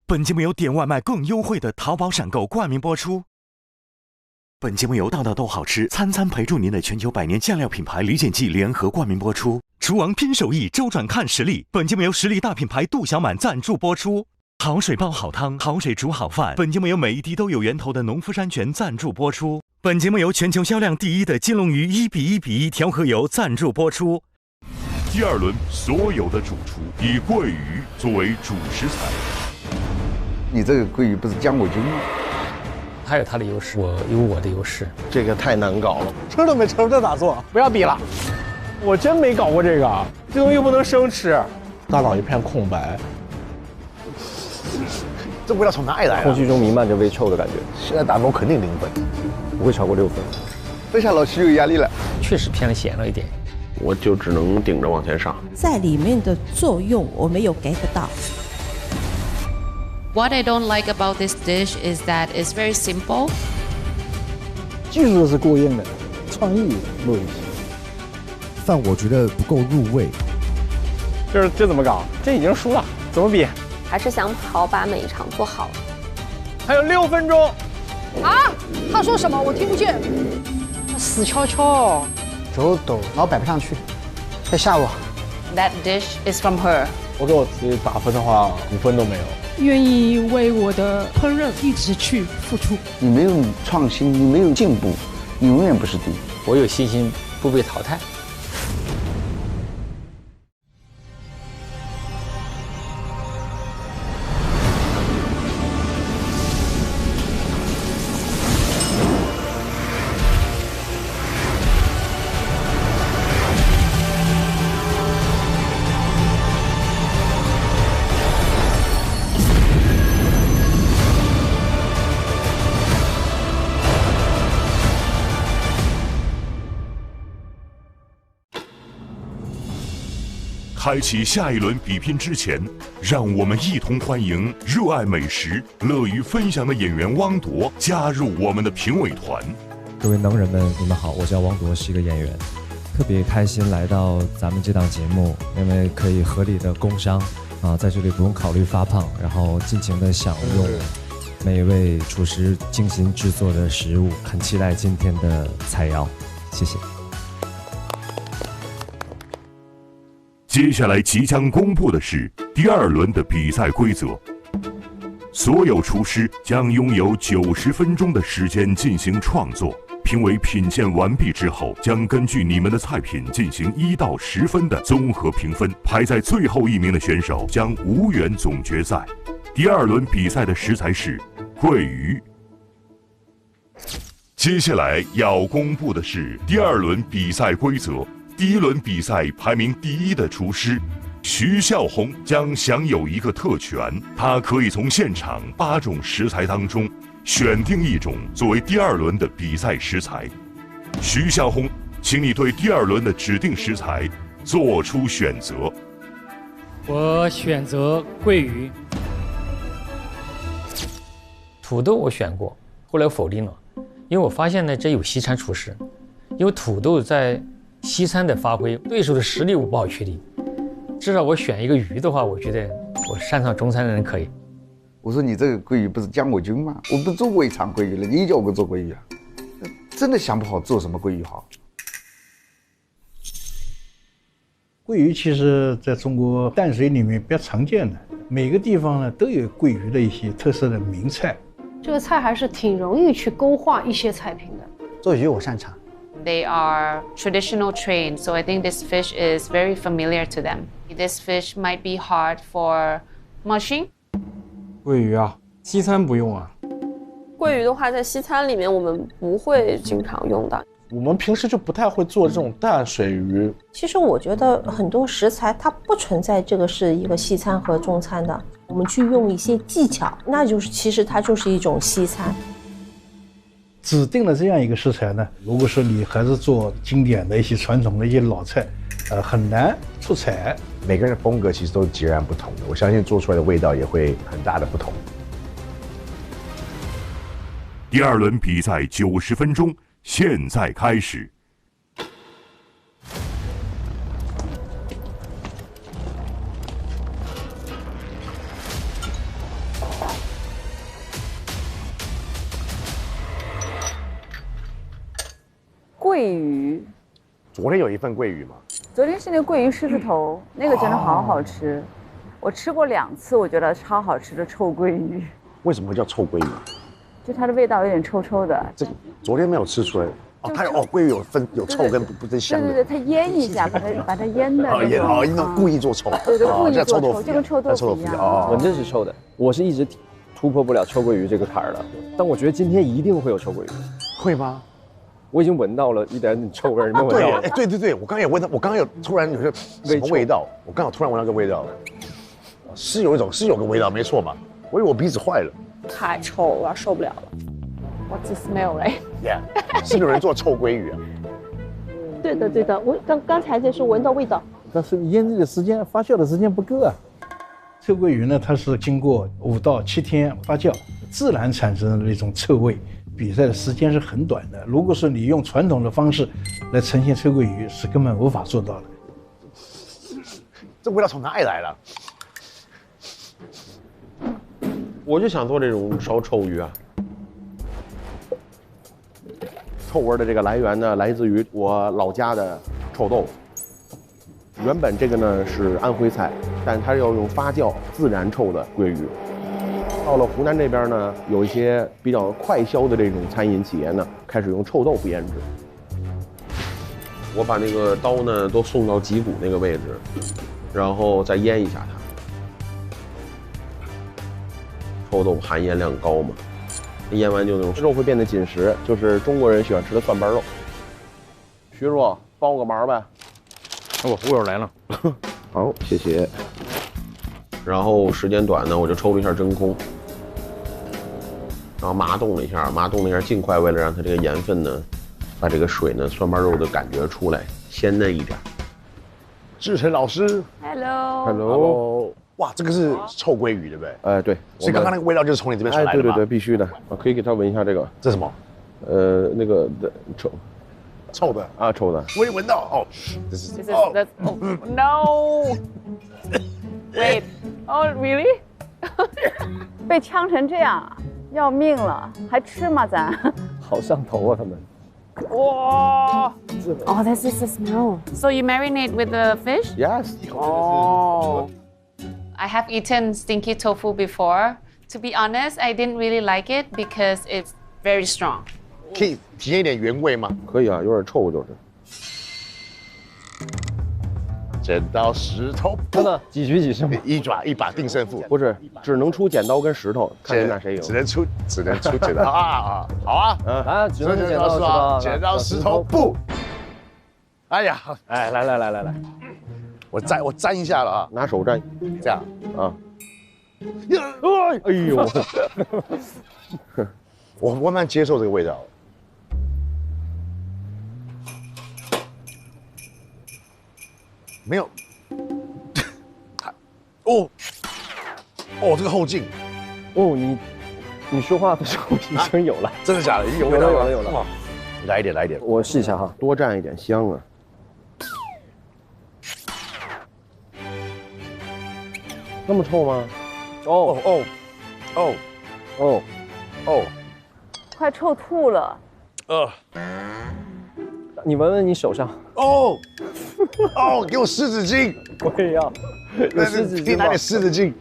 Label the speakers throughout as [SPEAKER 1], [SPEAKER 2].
[SPEAKER 1] 本节目由点外卖更优惠的淘宝闪购冠名播出。本节目由道道都好吃餐餐陪住您的全球百年酱料品牌李锦记联合冠名播出。厨王拼手艺，周转看实力。本节目由实力大品牌杜小满赞助播出。好水煲好汤，好水煮好饭。本节目由每一滴都有源头的农夫山泉赞助播出。本节目由全球销量第一的金龙鱼1:1:1调和油赞助播出。
[SPEAKER 2] 第二轮所有的主厨以桂鱼作为主食材。
[SPEAKER 3] 你这个桂鱼不是将我军吗？
[SPEAKER 4] 他有他的优势，我有我的优势。
[SPEAKER 5] 这个太难搞了，
[SPEAKER 6] 吃都没吃，这咋做？不要比了，我真没搞过这个，这东西又不能生吃。
[SPEAKER 5] 大脑一片空白，
[SPEAKER 3] 这味道从哪里来的？
[SPEAKER 5] 空气中弥漫着微臭的感觉。
[SPEAKER 3] 现在打分肯定0分，
[SPEAKER 5] 不会超过6分。
[SPEAKER 3] 这下老徐有压力了，
[SPEAKER 4] 确实偏咸了一点，
[SPEAKER 5] 我就只能顶着往前上。
[SPEAKER 7] 在里面的作用我没有 get 到。
[SPEAKER 8] What I don't like about this dish is that it's very simple.
[SPEAKER 6] 技术是过硬的，创意没有一些。
[SPEAKER 9] 饭我觉得不够入味。
[SPEAKER 6] 这怎么搞？这已经输了，怎么比？
[SPEAKER 10] 还是想好把每一场做好。
[SPEAKER 6] 还有6分钟。
[SPEAKER 11] 啊！他说什么？我听不见。死翘翘，
[SPEAKER 6] 手抖，老摆不上去，再吓我。
[SPEAKER 8] That dish is from her.
[SPEAKER 5] 我给我自己打分的话，5分都没有。
[SPEAKER 11] 愿意为我的烹饪一直去付出。
[SPEAKER 3] 你没有创新，你没有进步，你永远不是第一。
[SPEAKER 4] 我有信心不被淘汰。
[SPEAKER 2] 开启下一轮比拼之前，让我们一同欢迎热爱美食、乐于分享的演员汪铎加入我们的评委团。
[SPEAKER 9] 各位能人们，你们好，我叫汪铎，是一个演员，特别开心来到咱们这档节目，因为可以合理的工商在这里不用考虑发胖，然后尽情的享用每一位厨师精心制作的食物，很期待今天的菜肴，谢谢。
[SPEAKER 2] 接下来即将公布的是第2轮的比赛规则。所有厨师将拥有90分钟的时间进行创作，评委品鉴完毕之后，将根据你们的菜品进行1到10分的综合评分，排在最后1名的选手将无缘总决赛。第2轮比赛的食材是桂鱼。接下来要公布的是第2轮比赛规则。第1轮比赛排名第1的厨师徐孝红将享有一个特权，他可以从现场8种食材当中选定1种作为第2轮的比赛食材。徐孝红，请你对第2轮的指定食材做出选择。
[SPEAKER 4] 我选择桂鱼。土豆我选过，后来我否定了，因为我发现呢，这有西餐厨师，因为土豆在西餐的发挥，对手的实力我不好确定。至少我选一个鱼的话，我觉得我擅长中餐的人可以。
[SPEAKER 3] 我说你这个桂鱼不是将我军吗？我不做过一场桂鱼了，你叫我做桂鱼啊？真的想不好做什么桂鱼好。
[SPEAKER 6] 桂鱼其实在中国淡水里面比较常见的，每个地方呢都有桂鱼的一些特色的名菜。
[SPEAKER 11] 这个菜还是挺容易去勾画一些菜品的。
[SPEAKER 6] 做鱼我擅长。
[SPEAKER 8] They are traditional trained, so I think this fish is very familiar to them. This fish might be hard for mushing.
[SPEAKER 6] 桂鱼啊，西餐不用啊。
[SPEAKER 10] 桂鱼的话，在西餐里面我们不会经常用的。
[SPEAKER 5] 我们平时就不太会做这种淡水鱼。
[SPEAKER 7] 其实我觉得很多食材它不存在这个是一个西餐和中餐的，我们去用一些技巧，那就是其实它就是一种西餐。
[SPEAKER 6] 指定了这样一个食材呢，如果说你还是做经典的一些传统的一些老菜，很难出彩。
[SPEAKER 12] 每个人的风格其实都截然不同的，我相信做出来的味道也会很大的不同。
[SPEAKER 2] 第2轮比赛90分钟，现在开始。
[SPEAKER 13] 桂鱼。
[SPEAKER 12] 昨天有一份桂鱼吗？
[SPEAKER 13] 昨天是那个桂鱼狮子头，那个真的好好吃。我吃过2次，我觉得超好吃的臭桂鱼。
[SPEAKER 12] 为什么会叫臭桂鱼？
[SPEAKER 13] 就它的味道有点臭臭的。
[SPEAKER 12] 这昨天没有吃出来。哦，它桂鱼有臭跟不是香的。
[SPEAKER 13] 对，它腌一下，把它腌的那种。
[SPEAKER 12] 因为故意做臭。
[SPEAKER 13] 对，故意做臭，就跟
[SPEAKER 12] 臭
[SPEAKER 13] 豆腐一样。
[SPEAKER 14] 闻着是臭的，我是一直突破不了臭鳜鱼这个坎儿的。但我觉得今天一定会有臭鳜鱼。
[SPEAKER 12] 会吗？
[SPEAKER 14] 我已经闻到了一点臭味，你没闻到吗？
[SPEAKER 12] 对，我刚刚也闻到，我刚刚有突然有些什么味道，我刚好突然闻到个味道，是有个味道，没错嘛。我以为我鼻子坏了。
[SPEAKER 10] 太臭，我要受不了了。What's the smell, right?
[SPEAKER 12] Yeah， 是有人做臭鳜鱼啊。
[SPEAKER 7] 对的，我刚才就是闻到味道。
[SPEAKER 6] 但是腌制的时间、发酵的时间不够啊。臭鳜鱼呢，它是经过5到7天发酵，自然产生的那种臭味。比赛的时间是很短的，如果是你用传统的方式来呈现臭鳜鱼，是根本无法做到的。
[SPEAKER 12] 这味道从哪里来了？
[SPEAKER 5] 我就想做这种烧臭鱼啊。臭味的这个来源呢，来自于我老家的臭豆腐。原本这个呢是安徽菜，但它要用发酵自然臭的鳜鱼。到了湖南这边呢，有一些比较快销的这种餐饮企业呢，开始用臭豆腐腌制。我把那个刀呢都送到脊骨那个位置，然后再腌一下它。臭豆腐含盐量高嘛，腌完就那种肉会变得紧实，就是中国人喜欢吃的蒜瓣肉。徐师傅，帮我个忙呗。
[SPEAKER 4] 我服务员来了。
[SPEAKER 5] 好，谢谢。然后时间短呢，我就抽了一下真空。然后麻冻了一下，尽快为了让它这个盐分呢，把这个水呢蒜瓣肉的感觉出来，鲜嫩一点。
[SPEAKER 12] 志成老师
[SPEAKER 5] ，Hello，
[SPEAKER 12] 哇，这个是臭鳜鱼对不对？
[SPEAKER 5] 对。
[SPEAKER 12] 所以刚刚那个味道就是从你这边传来的吗？
[SPEAKER 5] 对，必须的。可以给他闻一下这个。
[SPEAKER 12] 这是什么？
[SPEAKER 5] 那个
[SPEAKER 12] 臭的
[SPEAKER 5] 啊，臭的。
[SPEAKER 12] 我也闻到哦，这是
[SPEAKER 13] no。Wait, oh really? 被呛成这样，要命了，还吃吗咱？
[SPEAKER 14] 好上头啊他们。
[SPEAKER 13] 哇
[SPEAKER 8] Oh, this is the smell. So you marinate with the fish?
[SPEAKER 5] Yes.
[SPEAKER 8] Oh. I have eaten stinky tofu before. To be honest, I didn't really like it because it's very strong.
[SPEAKER 12] 可以体验一点原味吗？
[SPEAKER 5] 可以啊，有点臭就是。
[SPEAKER 12] 剪刀石头布，
[SPEAKER 14] 真的几局几胜？
[SPEAKER 12] 一把定胜负。
[SPEAKER 5] 不是，只能出剪刀跟石头，看你俩谁赢。
[SPEAKER 12] 只能出剪刀啊！好啊，
[SPEAKER 14] 只能
[SPEAKER 12] 剪刀石头布。哎呀，
[SPEAKER 14] 来，
[SPEAKER 12] 我沾一下了啊，
[SPEAKER 5] 拿手沾，
[SPEAKER 12] 这样啊。
[SPEAKER 5] 哎呦，
[SPEAKER 12] 我慢慢接受这个味道。没有，这个后劲，
[SPEAKER 14] 你说话的时候已经有了，
[SPEAKER 12] 真的假的？已经有味道了，
[SPEAKER 14] 有了。
[SPEAKER 12] 来一点，
[SPEAKER 14] 我试一下哈，
[SPEAKER 5] 多蘸一点香啊。那么臭吗？
[SPEAKER 13] 快臭吐了。
[SPEAKER 14] 你闻闻你手上。
[SPEAKER 12] 给我湿纸巾。
[SPEAKER 14] 我也要。有湿纸巾吗？
[SPEAKER 12] 拿点湿纸巾。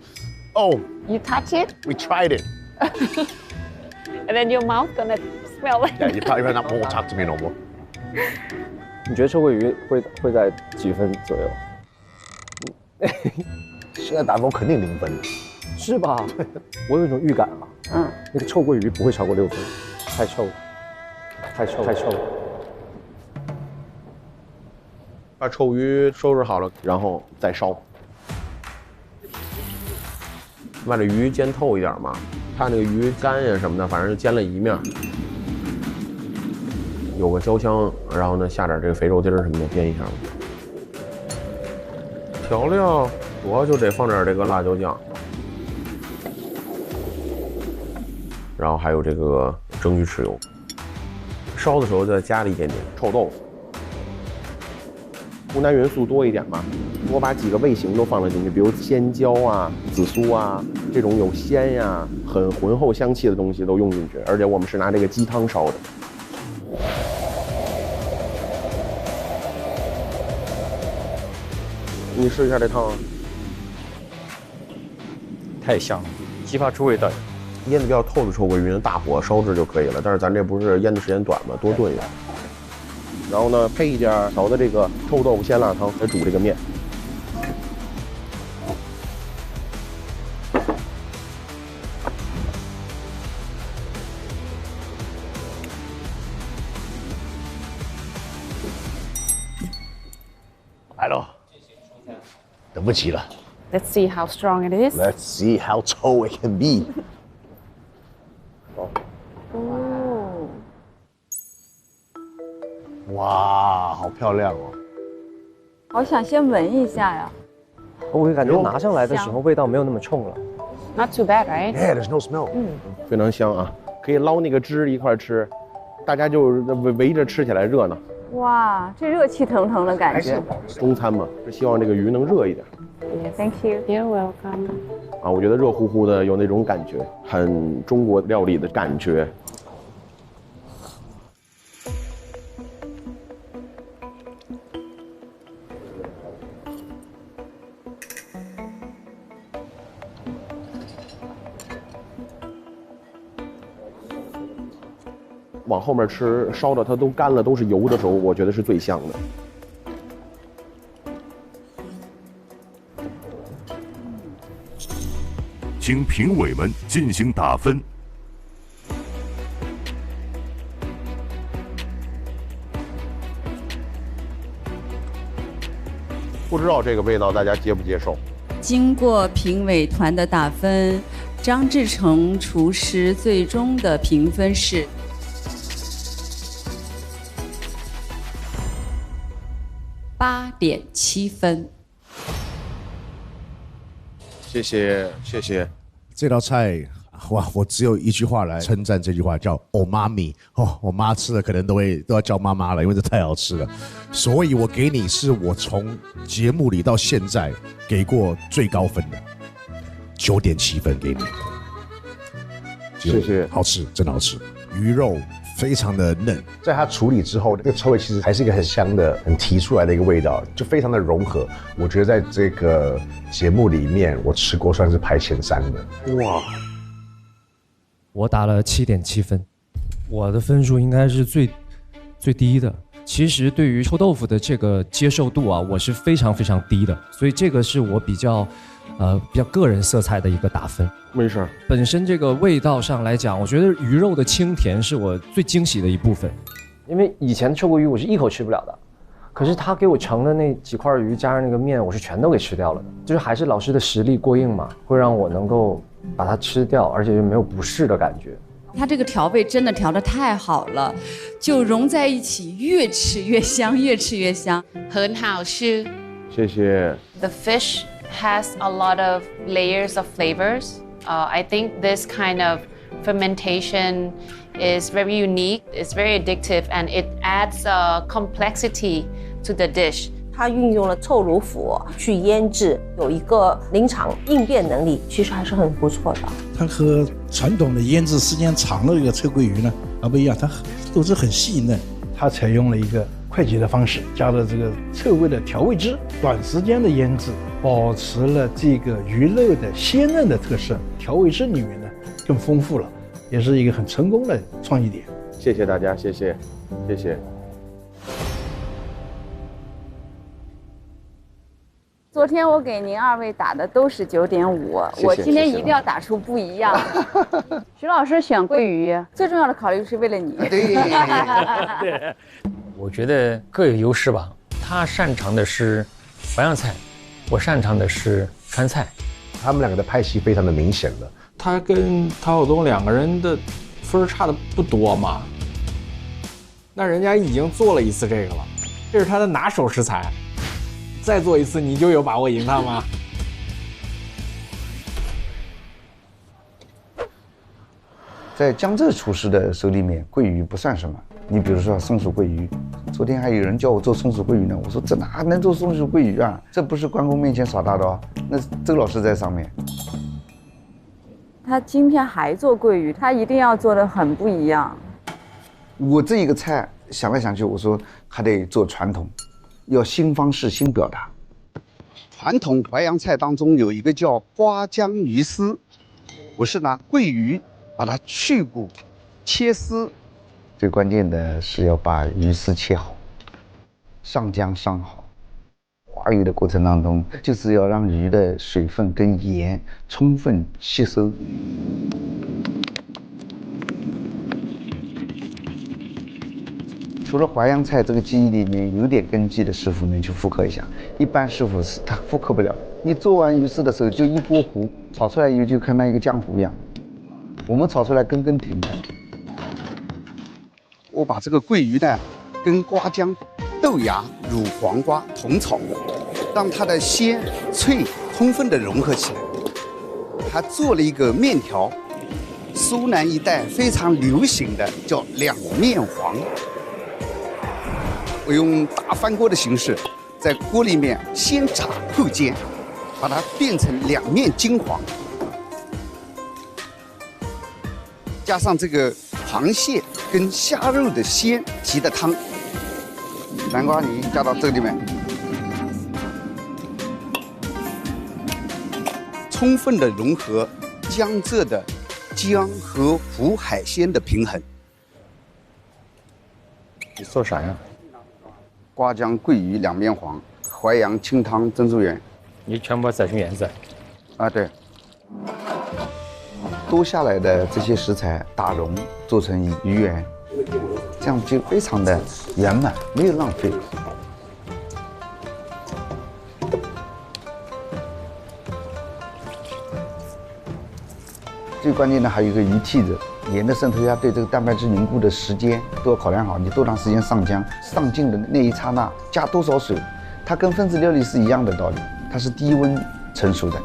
[SPEAKER 8] You touch it?
[SPEAKER 12] We tried it.
[SPEAKER 8] And then your mouth gonna smell like.
[SPEAKER 12] Yeah, you probably not won't talk to me no more.
[SPEAKER 14] 你觉得臭鳜鱼会在几分左右？
[SPEAKER 12] 现在打分肯定0分，
[SPEAKER 14] 是吧？我有一种预感啊，那个臭鳜鱼不会超过6分，太臭了，太臭了。
[SPEAKER 5] 把臭鱼收拾好了，然后再烧。把这鱼煎透一点嘛，怕那个鱼干呀什么的，反正就煎了一面，有个焦香，然后呢下点这个肥肉丁什么的煎一下。调料主要就得放点这个辣椒酱，然后还有这个蒸鱼豉油。烧的时候再加了一点点臭豆腐。湖南元素多一点嘛，我把几个味型都放了进去，比如鲜椒啊、紫苏啊这种有鲜呀、很浑厚香气的东西都用进去，而且我们是拿这个鸡汤烧的。你试一下这汤啊，
[SPEAKER 14] 太香了，激发出味道。
[SPEAKER 5] 腌的比较透的臭鳜鱼，大火烧制就可以了。但是咱这不是腌的时间短嘛，多炖一下。然后呢，配一点调的这个臭豆腐鲜辣汤来煮这个面。
[SPEAKER 12] 来喽，等不及了。
[SPEAKER 8] Let's see how strong it is.
[SPEAKER 12] Let's see how 臭 it can be.
[SPEAKER 13] 哦，
[SPEAKER 12] 哇，好漂亮哦！
[SPEAKER 13] 好想先闻一下呀。
[SPEAKER 14] 我会感觉拿上来的时候味道没有那么冲了。
[SPEAKER 8] Not too bad, right?
[SPEAKER 12] Yeah, there's no smell.
[SPEAKER 5] 非常香啊，可以捞那个汁一块吃，大家就围着吃起来热闹。
[SPEAKER 13] 哇，这热气腾腾的感觉。
[SPEAKER 5] 中餐嘛，是希望这个鱼能热一点。
[SPEAKER 13] Thank you.
[SPEAKER 8] You're welcome.
[SPEAKER 5] 啊，我觉得热乎乎的有那种感觉，很中国料理的感觉。往后面吃，烧到它都干了，都是油的时候，我觉得是最香的。
[SPEAKER 2] 请评委们进行打分。
[SPEAKER 5] 不知道这个味道大家接不接受？
[SPEAKER 15] 经过评委团的打分，张志成厨师最终的评分是8.7分。
[SPEAKER 5] 谢谢谢谢。
[SPEAKER 12] 这道菜哇，我只有一句话来称赞这句话，叫“哦妈咪”哦，我妈吃了可能都要叫妈妈了，因为这太好吃了。所以我给你是我从节目里到现在给过最高分的9.7分给你。
[SPEAKER 5] 谢谢，
[SPEAKER 12] 好吃，真的好吃，鱼肉非常的嫩，在它处理之后，这个臭味其实还是一个很香的、很提出来的一个味道，就非常的融合。我觉得在这个节目里面，我吃过算是排前3的。哇！
[SPEAKER 9] 我打了7.7分，我的分数应该是最低的。其实对于臭豆腐的这个接受度啊，我是非常非常低的，所以这个是我比较个人色彩的一个打分。
[SPEAKER 5] 没事。
[SPEAKER 9] 本身这个味道上来讲，我觉得鱼肉的清甜是我最惊喜的一部分。
[SPEAKER 14] 因为以前的臭鳜鱼我是一口吃不了的，可是他给我盛的那几块鱼加上那个面，我是全都给吃掉了的。就是还是老师的实力过硬嘛，会让我能够把它吃掉，而且又没有不适的感觉。
[SPEAKER 15] 它这个调味真的调得太好了，就融在一起，越吃越香，越吃越香，
[SPEAKER 8] 很好吃。
[SPEAKER 5] 谢谢。
[SPEAKER 8] The fish has a lot of layers of flavors. I think this kind of fermentation is very unique. It's very addictive, and it adds a complexity to the dish.
[SPEAKER 7] 它运用了臭卤腐去腌制，有一个临场应变能力，其实还是很不错的。
[SPEAKER 6] 它和传统的腌制时间长的这个臭鳜鱼呢不一样，它都是很细嫩。它采用了一个快捷的方式，加了这个臭味的调味汁，短时间的腌制，保持了这个鱼肉的鲜嫩的特色。调味汁里面呢更丰富了，也是一个很成功的创意点。
[SPEAKER 5] 谢谢大家，谢谢，谢谢。
[SPEAKER 13] 昨天我给您2位打的都是9.5，我今天一定要打出不一样。徐老师选鳜鱼，最重要的考虑是为了你。
[SPEAKER 4] 对，我觉得各有优势吧。他擅长的是淮扬菜，我擅长的是川菜。
[SPEAKER 12] 他们两个的派系非常的明显了。
[SPEAKER 16] 他跟陶晓东2个人的分差的不多嘛，那人家已经做了一次这个了，这是他的拿手食材。 再做一次，你就有把握赢他吗？
[SPEAKER 3] 在江浙厨师的手里面，鳜鱼不算什么。你比如说松鼠鳜鱼，昨天还有人叫我做松鼠鳜鱼呢，我说这哪能做松鼠鳜鱼啊？这不是关公面前耍大刀，那周老师在上面。
[SPEAKER 13] 他今天还做鳜鱼，他一定要做得很不一样。
[SPEAKER 3] 我这一个菜想来想去，我说还得做传统。 要新方式、新表达。
[SPEAKER 17] 传统淮扬菜当中有一个叫花姜鱼丝，我是拿桂鱼把它去骨、切丝。
[SPEAKER 3] 最关键的是要把鱼丝切好，上姜上好。化鱼的过程当中，就是要让鱼的水分跟盐充分吸收。除了淮扬菜这个技艺里面有点根基的师傅能去复刻一下，一般师傅是他复刻不了。你做完鱼丝的时候就一锅糊，炒出来以后就跟那一个浆糊一样，我们炒出来根根挺的。
[SPEAKER 17] 我把这个桂鱼呢跟瓜姜、豆芽、乳黄瓜同炒，让它的鲜脆充分的融合起来。还做了一个面条，苏南一带非常流行的叫两面黄。我用大翻锅的形式，在锅里面先炸后煎，把它变成两面金黄，加上这个螃蟹跟虾肉的鲜提的汤，南瓜泥加到这里面，充分的融合江浙的江和湖海鲜的平衡。
[SPEAKER 4] 你做啥呀？
[SPEAKER 17] 瓜姜桂鱼两面黄，淮扬清汤珍珠圆。
[SPEAKER 4] 你全部宰成圆子？
[SPEAKER 17] 啊，对。
[SPEAKER 3] 多下来的这些食材打溶做成鱼圆，这样就非常的圆满，没有浪费。最关键的还有一个鱼屉子，盐的渗透压对这个蛋白质凝固的时间都要考量好，你多长时间上浆，上劲的那一刹那加多少水，它跟分子料理是一样的道理，它是低温成熟的。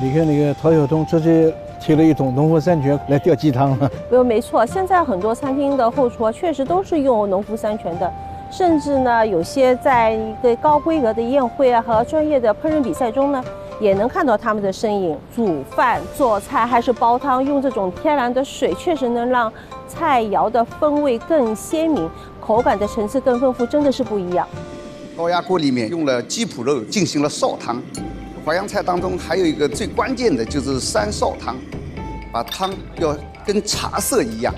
[SPEAKER 6] 你看那个陶晓东直接提了一桶农夫山泉来吊鸡汤了。
[SPEAKER 7] 没错，现在很多餐厅的后厨确实都是用农夫山泉的，甚至呢，有些在一个高规格的宴会啊和专业的烹饪比赛中呢，也能看到他们的身影。煮饭、做菜还是煲汤，用这种天然的水，确实能让菜肴的风味更鲜明，口感的层次更丰富，真的是不一样。
[SPEAKER 17] 高压锅里面用了鸡脯肉进行了烧汤。淮扬菜当中还有一个最关键的就是三烧汤，把汤要跟茶色一样，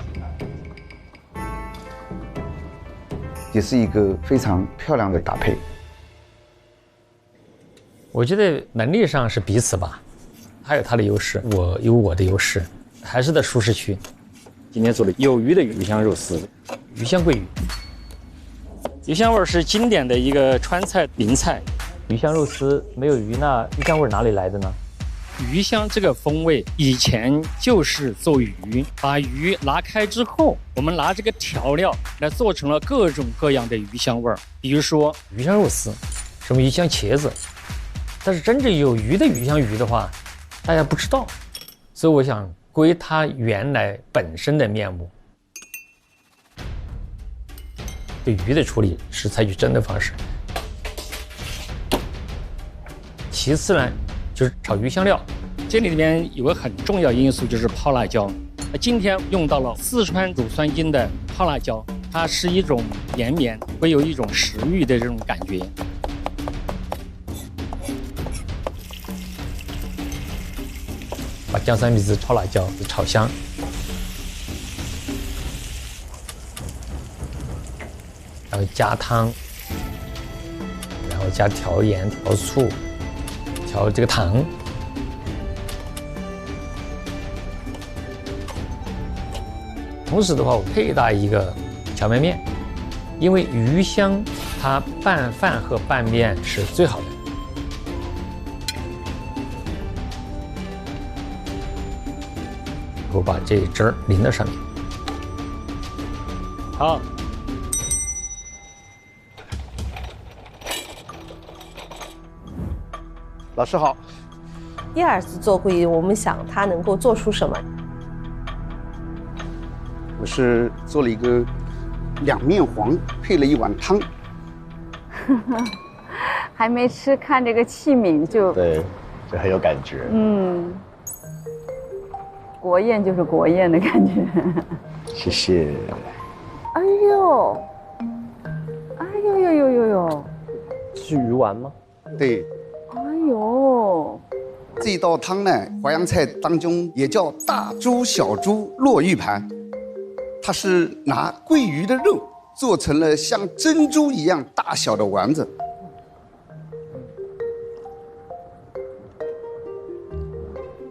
[SPEAKER 3] 也是一个非常漂亮的搭配。
[SPEAKER 4] 我觉得能力上是彼此吧，他有他的优势，我有我的优势，还是在舒适区。今天做的有鱼的鱼香肉丝，鱼香桂鱼，鱼香味是经典的一个川菜名菜。
[SPEAKER 14] 鱼香肉丝没有鱼，那鱼香味哪里来的呢？
[SPEAKER 4] 鱼香这个风味以前就是做鱼，把鱼拿开之后，我们拿这个调料来做成了各种各样的鱼香味儿，比如说鱼香肉丝，什么鱼香茄子。但是真正有鱼的鱼香鱼的话，大家不知道，所以我想归它原来本身的面目。对鱼的处理是采取蒸的方式。其次呢，就是炒鱼香料，这里面有个很重要因素就是泡辣椒。今天用到了四川乳酸菌的泡辣椒，它是一种延绵，会有一种食欲的这种感觉。把姜三米子炒辣椒炒香，然后加汤，然后加调盐、调醋。调这个糖，同时的话，我配搭一个荞麦面，因为鱼香它拌饭和拌面是最好的。我把这汁儿淋到上面，好。
[SPEAKER 17] 老师好。
[SPEAKER 7] 第二次做桂鱼，我们想它能够做出什么？
[SPEAKER 17] 我是做了一个两面黄，配了一碗汤。
[SPEAKER 13] 还没吃，看这个器皿就
[SPEAKER 18] 对，这很有感觉。
[SPEAKER 13] 国宴就是国宴的感觉。
[SPEAKER 18] 谢谢。
[SPEAKER 13] 哎呦，哎呦呦呦呦
[SPEAKER 14] 是鱼丸吗？
[SPEAKER 17] 对。
[SPEAKER 13] 哎呦，
[SPEAKER 17] 这一道汤呢，淮扬菜当中也叫大猪小猪落玉盘，它是拿桂鱼的肉做成了像珍珠一样大小的丸子。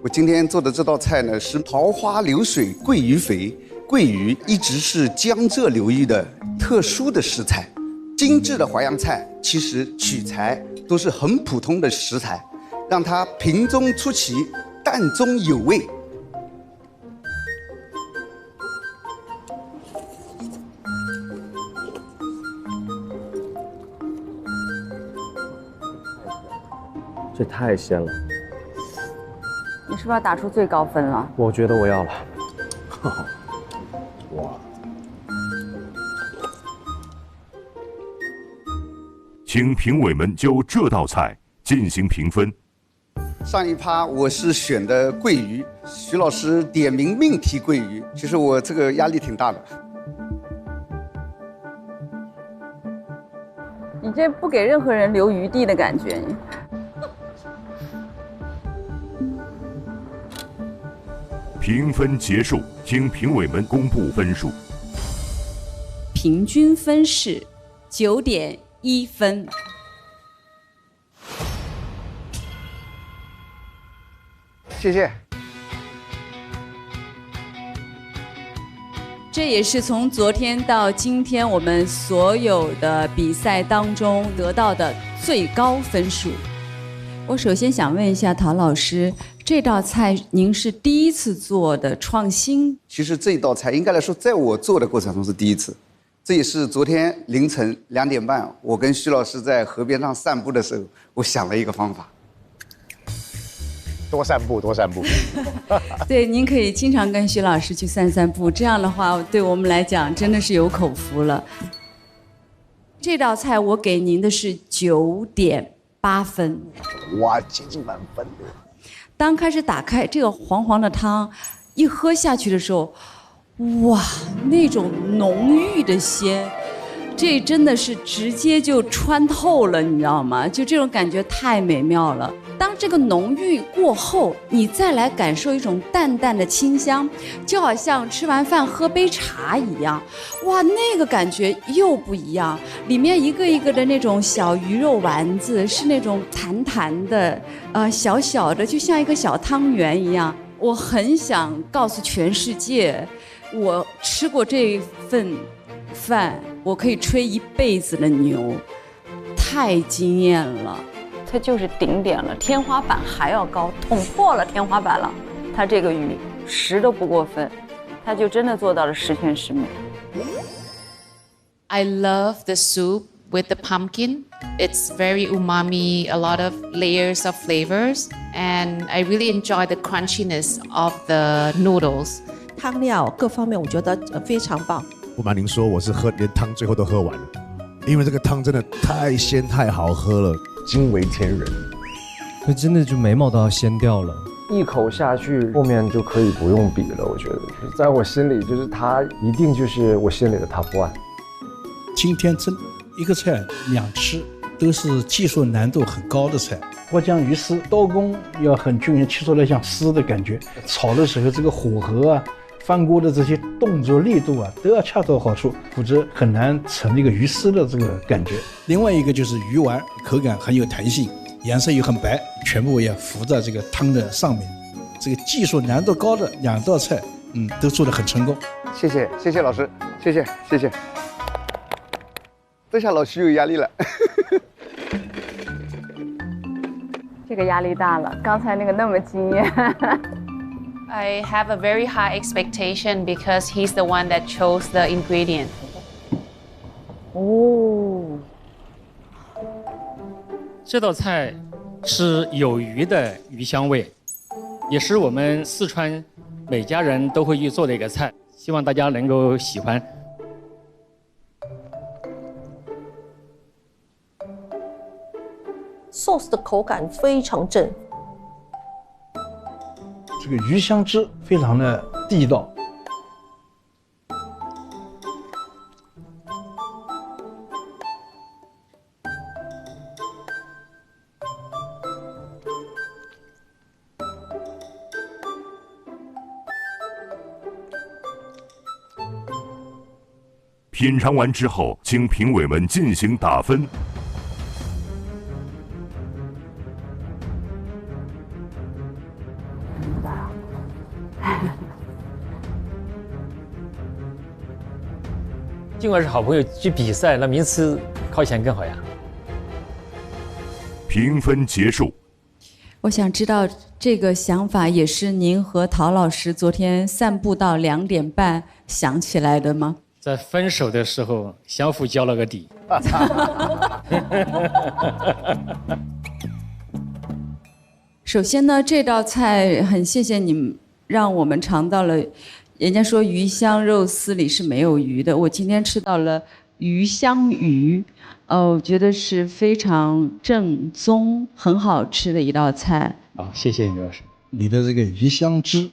[SPEAKER 17] 我今天做的这道菜呢，是桃花流水桂鱼肥。桂鱼一直是江浙流域的特殊的食材，精致的淮扬菜其实取材都是很普通的食材，让它平中出奇，淡中有味。
[SPEAKER 14] 这太鲜了，
[SPEAKER 13] 你是不是要打出最高分了？
[SPEAKER 14] 我觉得我要了。
[SPEAKER 2] 哇！请评委们就这道菜进行评分。
[SPEAKER 17] 上一趴我是选的桂鱼，徐老师点名命题桂鱼，其实我这个压力挺大的。
[SPEAKER 13] 你这不给任何人留余地的感觉。
[SPEAKER 2] 评分结束，请评委们公布分数。
[SPEAKER 15] 平均分是9.1分。
[SPEAKER 17] 谢谢。
[SPEAKER 15] 这也是从昨天到今天我们所有的比赛当中得到的最高分数。我首先想问一下陶老师，这道菜您是第一次做的创新？
[SPEAKER 17] 其实这一道菜应该来说，在我做的过程中是第一次。这也是昨天凌晨2点半，我跟徐老师在河边上散步的时候，我想了一个方法。
[SPEAKER 18] 多散步，多散步。
[SPEAKER 15] 对，您可以经常跟徐老师去散散步，这样的话对我们来讲真的是有口福了。这道菜我给您的是9.8分。
[SPEAKER 18] 哇，接近满分的。
[SPEAKER 15] 当开始打开这个黄黄的汤，一喝下去的时候，哇，那种浓郁的鲜，这真的是直接就穿透了，你知道吗？就这种感觉太美妙了。当这个浓郁过后，你再来感受一种淡淡的清香，就好像吃完饭喝杯茶一样，哇，那个感觉又不一样。里面一个一个的那种小鱼肉丸子，是那种弹弹的，小小的，就像一个小汤圆一样。我很想告诉全世界，我吃过这份饭，我可以吹一辈子的牛，太惊艳了。
[SPEAKER 13] 它就是顶点了，天花板还要高，捅破了天花板了。它这个鱼10都不过分，它就真的做到了十全十美。
[SPEAKER 8] I love the soup with the pumpkin. It's very umami, a lot of layers of flavors, and I really enjoy the crunchiness of the noodles.
[SPEAKER 19] 汤料各方面我觉得非常棒。
[SPEAKER 12] 不瞒您说，我是连汤最后都喝完了，因为这个汤真的太鲜太好喝了，
[SPEAKER 18] 惊为天人。
[SPEAKER 9] 那真的就眉毛都要掀掉了。
[SPEAKER 14] 一口下去，后面就可以不用比了。我觉得，在我心里，就是它一定就是我心里的 top one。
[SPEAKER 6] 今天真一个菜2吃都是技术难度很高的菜。花江鱼丝刀工要很均匀，切出来像丝的感觉。炒的时候这个火候啊，翻锅的这些动作力度啊，都要恰到好处，否则很难成那个鱼丝的这个感觉。另外一个就是鱼丸口感很有弹性，颜色又很白，全部也浮在这个汤的上面。这个技术难度高的2道菜，都做得很成功。
[SPEAKER 17] 谢谢，谢谢老师，谢谢，谢谢。这下老徐有压力了。
[SPEAKER 13] 这个压力大了，刚才那个那么惊艳。
[SPEAKER 8] I have a very high expectation because he's the one that chose the ingredient.
[SPEAKER 13] 哦，
[SPEAKER 4] 这道菜是有鱼的鱼香味，也是我们四川每家人都会去做的一个菜，希望大家能够喜欢。
[SPEAKER 19] sauce 的口感非常正，
[SPEAKER 6] 这个鱼香汁非常的地道。
[SPEAKER 2] 品尝完之后，请评委们进行打分。
[SPEAKER 4] 尽管是好朋友去比赛，那名次靠前更好呀。
[SPEAKER 2] 评分结束。
[SPEAKER 15] 我想知道这个想法也是您和陶老师昨天散步到2点半想起来的吗？
[SPEAKER 4] 在分手的时候相互交了个底。
[SPEAKER 15] 首先呢，这道菜很谢谢你们让我们尝到了，人家说鱼香肉丝里是没有鱼的，我今天吃到了鱼香鱼，我觉得是非常正宗、很好吃的一道菜。
[SPEAKER 4] 好，谢谢于老师。
[SPEAKER 6] 你的这个鱼香汁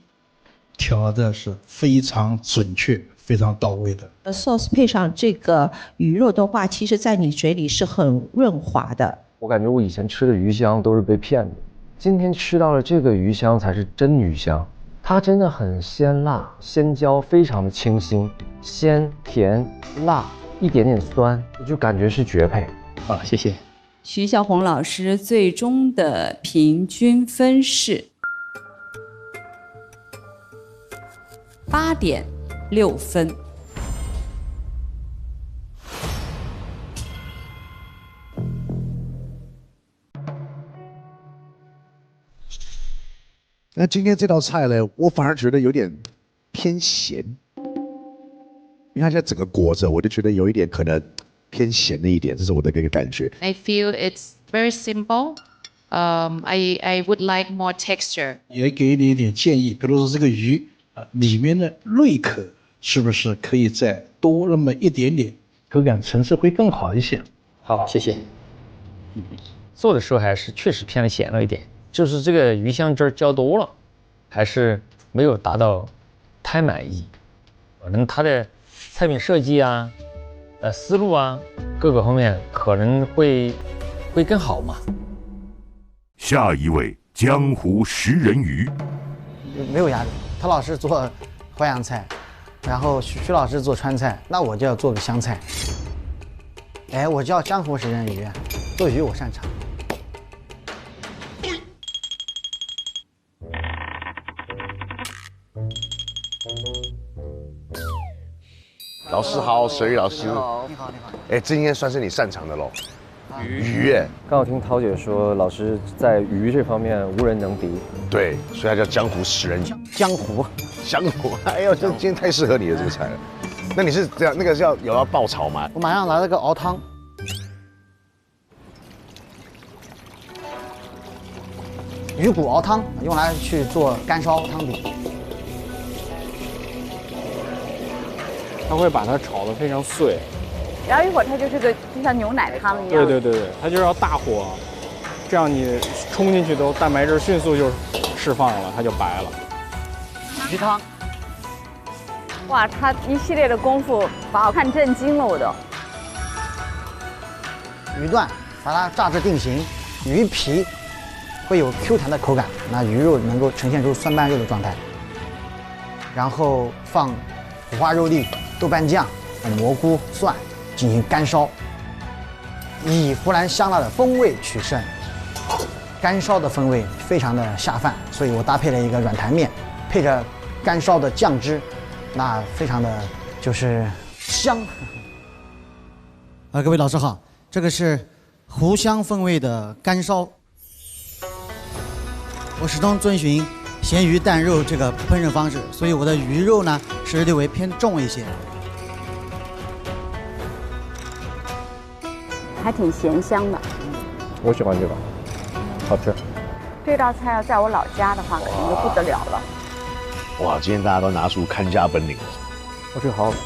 [SPEAKER 6] 调的是非常准确、非常到位的。
[SPEAKER 19] sauce 配上这个鱼肉的话，其实在你嘴里是很润滑的。
[SPEAKER 14] 我感觉我以前吃的鱼香都是被骗的，今天吃到了这个鱼香才是真鱼香。它真的很鲜辣，鲜椒非常的清新，鲜甜辣，一点点酸，我就感觉是绝配。
[SPEAKER 4] 好，谢谢。
[SPEAKER 15] 徐小红老师最终的平均分是8.6分。
[SPEAKER 12] 那今天这道菜呢，我反而觉得有点偏咸，因为它现在整个裹着，我就觉得有一点可能偏咸了一点，这是我的一个感觉。
[SPEAKER 8] I feel it's very simple. I would like more texture.
[SPEAKER 6] 也给你一点建议，比如说这个鱼里面的内壳是不是可以再多那么一点点，口感层次会更好一些。
[SPEAKER 4] 好，谢谢。做的时候还是确实偏咸了一点，就是这个鱼香汁浇多了，还是没有达到太满意。可能它的菜品设计啊、思路啊，各个方面可能会更好嘛。
[SPEAKER 2] 下一位江湖食人鱼，
[SPEAKER 20] 没有压力。陶老师做淮扬菜，然后徐老师做川菜，那我就要做个湘菜。哎，我叫江湖食人鱼，做鱼我擅长。
[SPEAKER 18] 老师好，水玉老师。
[SPEAKER 20] 你好。
[SPEAKER 18] 哎，这应该算是你擅长的喽。鱼哎，
[SPEAKER 14] 刚好听陶姐说，老师在鱼这方面无人能敌。
[SPEAKER 18] 对，所以他叫江湖食人鱼。
[SPEAKER 20] 江湖，
[SPEAKER 18] 哎呦，这今天太适合你了这个菜了。那你是这样，那个是要爆炒吗？
[SPEAKER 20] 我马上拿了个熬汤。鱼骨熬汤用来去做干烧汤底。
[SPEAKER 16] 它会把它炒得非常碎，
[SPEAKER 13] 然后一会儿它就是个就像牛奶汤一样。
[SPEAKER 16] 对，它就是要大火，这样你冲进去都蛋白质迅速就释放了，它就白了。
[SPEAKER 20] 鱼汤，
[SPEAKER 13] 哇，他一系列的功夫把我看震惊了，我都。
[SPEAKER 20] 鱼段把它炸至定型，鱼皮会有 Q 弹的口感，那鱼肉能够呈现出酸拌肉的状态。然后放五花肉粒、豆瓣酱、蘑菇、蒜进行干烧，以湖南香辣的风味取胜。干烧的风味非常的下饭，所以我搭配了一个软弹面，配着干烧的酱汁，那非常的就是香。各位老师好，这个是湖香风味的干烧。我始终遵循咸鱼淡肉这个烹饪方式，所以我的鱼肉呢是略微偏重一些，
[SPEAKER 13] 还挺咸香的。
[SPEAKER 14] 我喜欢这个，好吃。
[SPEAKER 13] 这道菜要在我老家的话，肯定就不得了了。
[SPEAKER 18] 哇，今天大家都拿出看家本领。
[SPEAKER 14] 这个好好吃。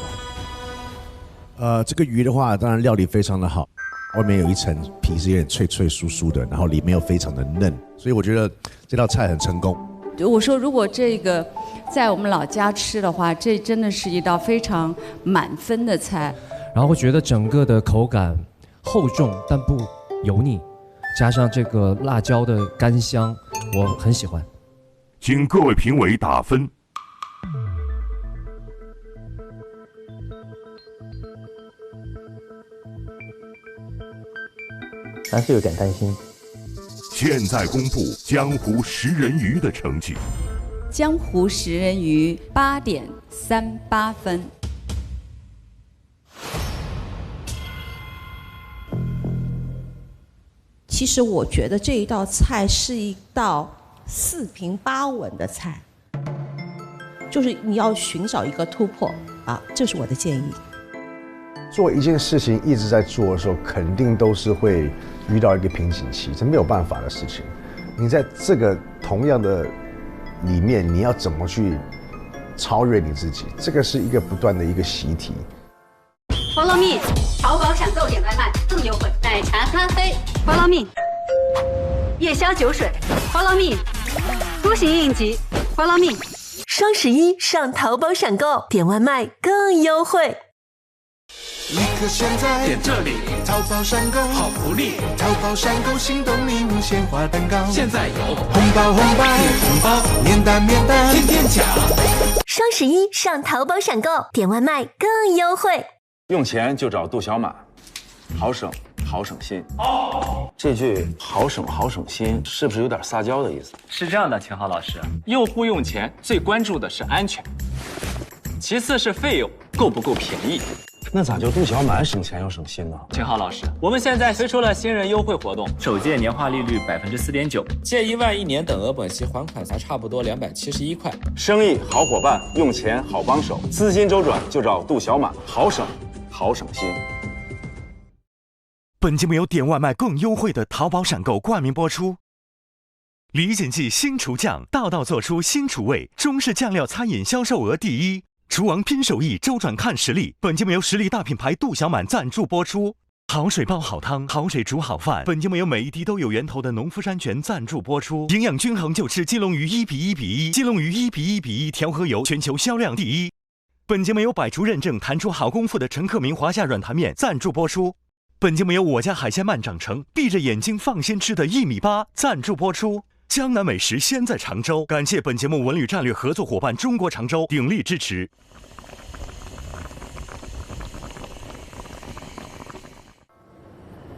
[SPEAKER 12] 这个鱼的话，当然料理非常的好，外面有一层皮是有点脆脆酥酥的，然后里面又非常的嫩，所以我觉得这道菜很成功。
[SPEAKER 15] 我说，如果这个在我们老家吃的话，这真的是一道非常满分的菜。
[SPEAKER 9] 然后会觉得整个的口感厚重但不油腻，加上这个辣椒的干香，我很喜欢。
[SPEAKER 2] 请各位评委打分。
[SPEAKER 14] 还是有点担心。
[SPEAKER 2] 现在公布江湖食人鱼的成绩。
[SPEAKER 15] 江湖食人鱼8.38分。
[SPEAKER 19] 其实我觉得这一道菜是一道4平8稳的菜，就是你要寻找一个突破啊，这是我的建议。
[SPEAKER 18] 做一件事情一直在做的时候，肯定都是会遇到一个瓶颈期，这没有办法的事情。你在这个同样的里面，你要怎么去超越你自己？这个是一个不断的一个习题。
[SPEAKER 21] Follow me， 淘宝闪购点外卖更优惠，奶茶咖啡 Follow me， 夜宵酒水 Follow me， 出行应急 Follow me。
[SPEAKER 22] 双11上淘宝闪购点外卖更优惠。
[SPEAKER 23] 立刻现在点这里，淘宝闪购好福利，淘宝闪购行动礼物鲜花蛋糕，现在有红包红包点红包，免单免单，天天奖。
[SPEAKER 22] 双11上淘宝闪购点外卖更优惠，
[SPEAKER 24] 用钱就找杜小满，好省好省心。这句好省好省心是不是有点撒娇的意思？
[SPEAKER 25] 是这样的，秦昊老师，用户用钱最关注的是安全，其次是费用够不够便宜。
[SPEAKER 24] 那咋就杜小满省钱又省心呢？
[SPEAKER 25] 秦昊老师，我们现在推出了新人优惠活动，首届年化利率4.9%，
[SPEAKER 26] 借1万1年等额本息还款才差不多271块。
[SPEAKER 24] 生意好伙伴，用钱好帮手，资金周转就找杜小满，好省好省心。
[SPEAKER 1] 本节目由点外卖更优惠的淘宝闪购冠名播出。李锦记新厨酱，道道做出新厨味，中式酱料餐饮销售额第1。厨王拼手艺，周转看实力。本节目由实力大品牌杜小满赞助播出。好水煲好汤，好水煮好饭。本节目由每一滴都有源头的农夫山泉赞助播出。营养均衡就吃鸡龙鱼1:1:1，鸡龙鱼1:1:1调和油，全球销量第1。本节目由百厨认证弹出好功夫的陈克明华夏软坛面赞助播出。本节目由我家海鲜慢长成，闭着眼睛放心吃的1.8米赞助播出。江南美食先在常州，感谢本节目文旅战略合作伙伴中国常州鼎力支持。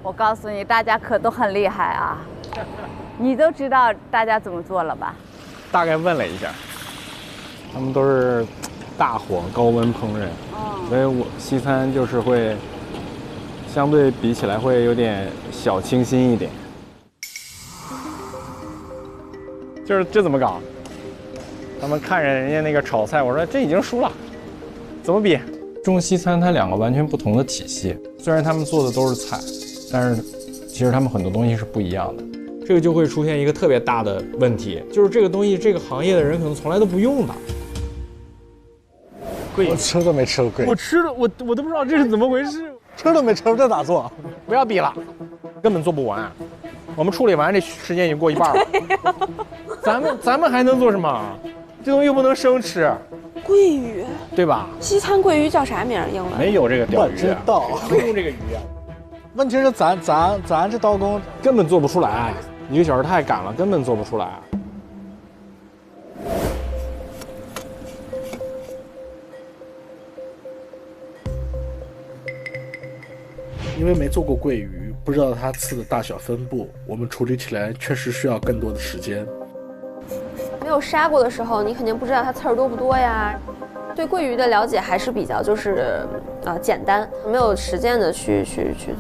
[SPEAKER 13] 我告诉你，大家可都很厉害啊！你都知道大家怎么做了吧？
[SPEAKER 16] 大概问了一下，他们都是大火高温烹饪，所以我西餐就是会相对比起来会有点小清新一点。就是这怎么搞？他们看着人家那个炒菜，我说这已经熟了，怎么比？中西餐它两个完全不同的体系，虽然他们做的都是菜，但是其实他们很多东西是不一样的。这个就会出现一个特别大的问题，就是这个东西这个行业的人可能从来都不用的。
[SPEAKER 6] 我吃都没吃过桂鱼，
[SPEAKER 16] 我吃的我都不知道这是怎么回事，
[SPEAKER 6] 吃都没吃过，这咋做？
[SPEAKER 16] 不要比了，根本做不完。我们处理完这时间已经过一半了。咱们还能做什么？这东西又不能生吃。
[SPEAKER 10] 桂鱼，
[SPEAKER 16] 对吧？
[SPEAKER 10] 西餐桂鱼叫啥名？英文
[SPEAKER 16] 没有这个钓鱼，
[SPEAKER 6] 我知道，
[SPEAKER 16] 没用这个鱼啊。
[SPEAKER 6] 问题是咱这刀工
[SPEAKER 16] 根本做不出来，1个小时太赶了，根本做不出来。
[SPEAKER 27] 因为没做过桂鱼，不知道它刺的大小分布，我们处理起来确实需要更多的时间。
[SPEAKER 10] 没有杀过的时候，你肯定不知道它刺儿多不多呀。对桂鱼的了解还是比较就是简单，没有实践的去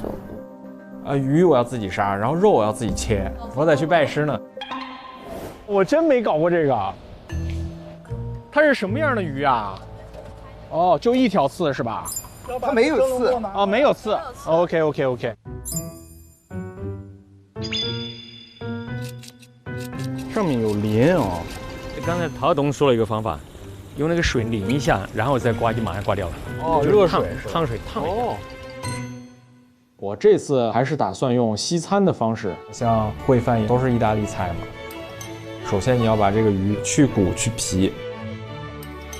[SPEAKER 10] 做。
[SPEAKER 16] 鱼我要自己杀，然后肉我要自己切，我得去拜师呢。我真没搞过这个。它是什么样的鱼啊？哦，就一条刺是吧？
[SPEAKER 17] 它没有刺
[SPEAKER 16] 啊，没有刺。OK。上面有鳞哦。
[SPEAKER 4] 刚才陶董说了一个方法，用那个水淋一下，然后再刮就马上刮掉了。
[SPEAKER 16] 哦，热水
[SPEAKER 4] 烫水烫一下。
[SPEAKER 16] 哦。我这次还是打算用西餐的方式，像烩饭都是意大利菜嘛。首先你要把这个鱼去骨去皮，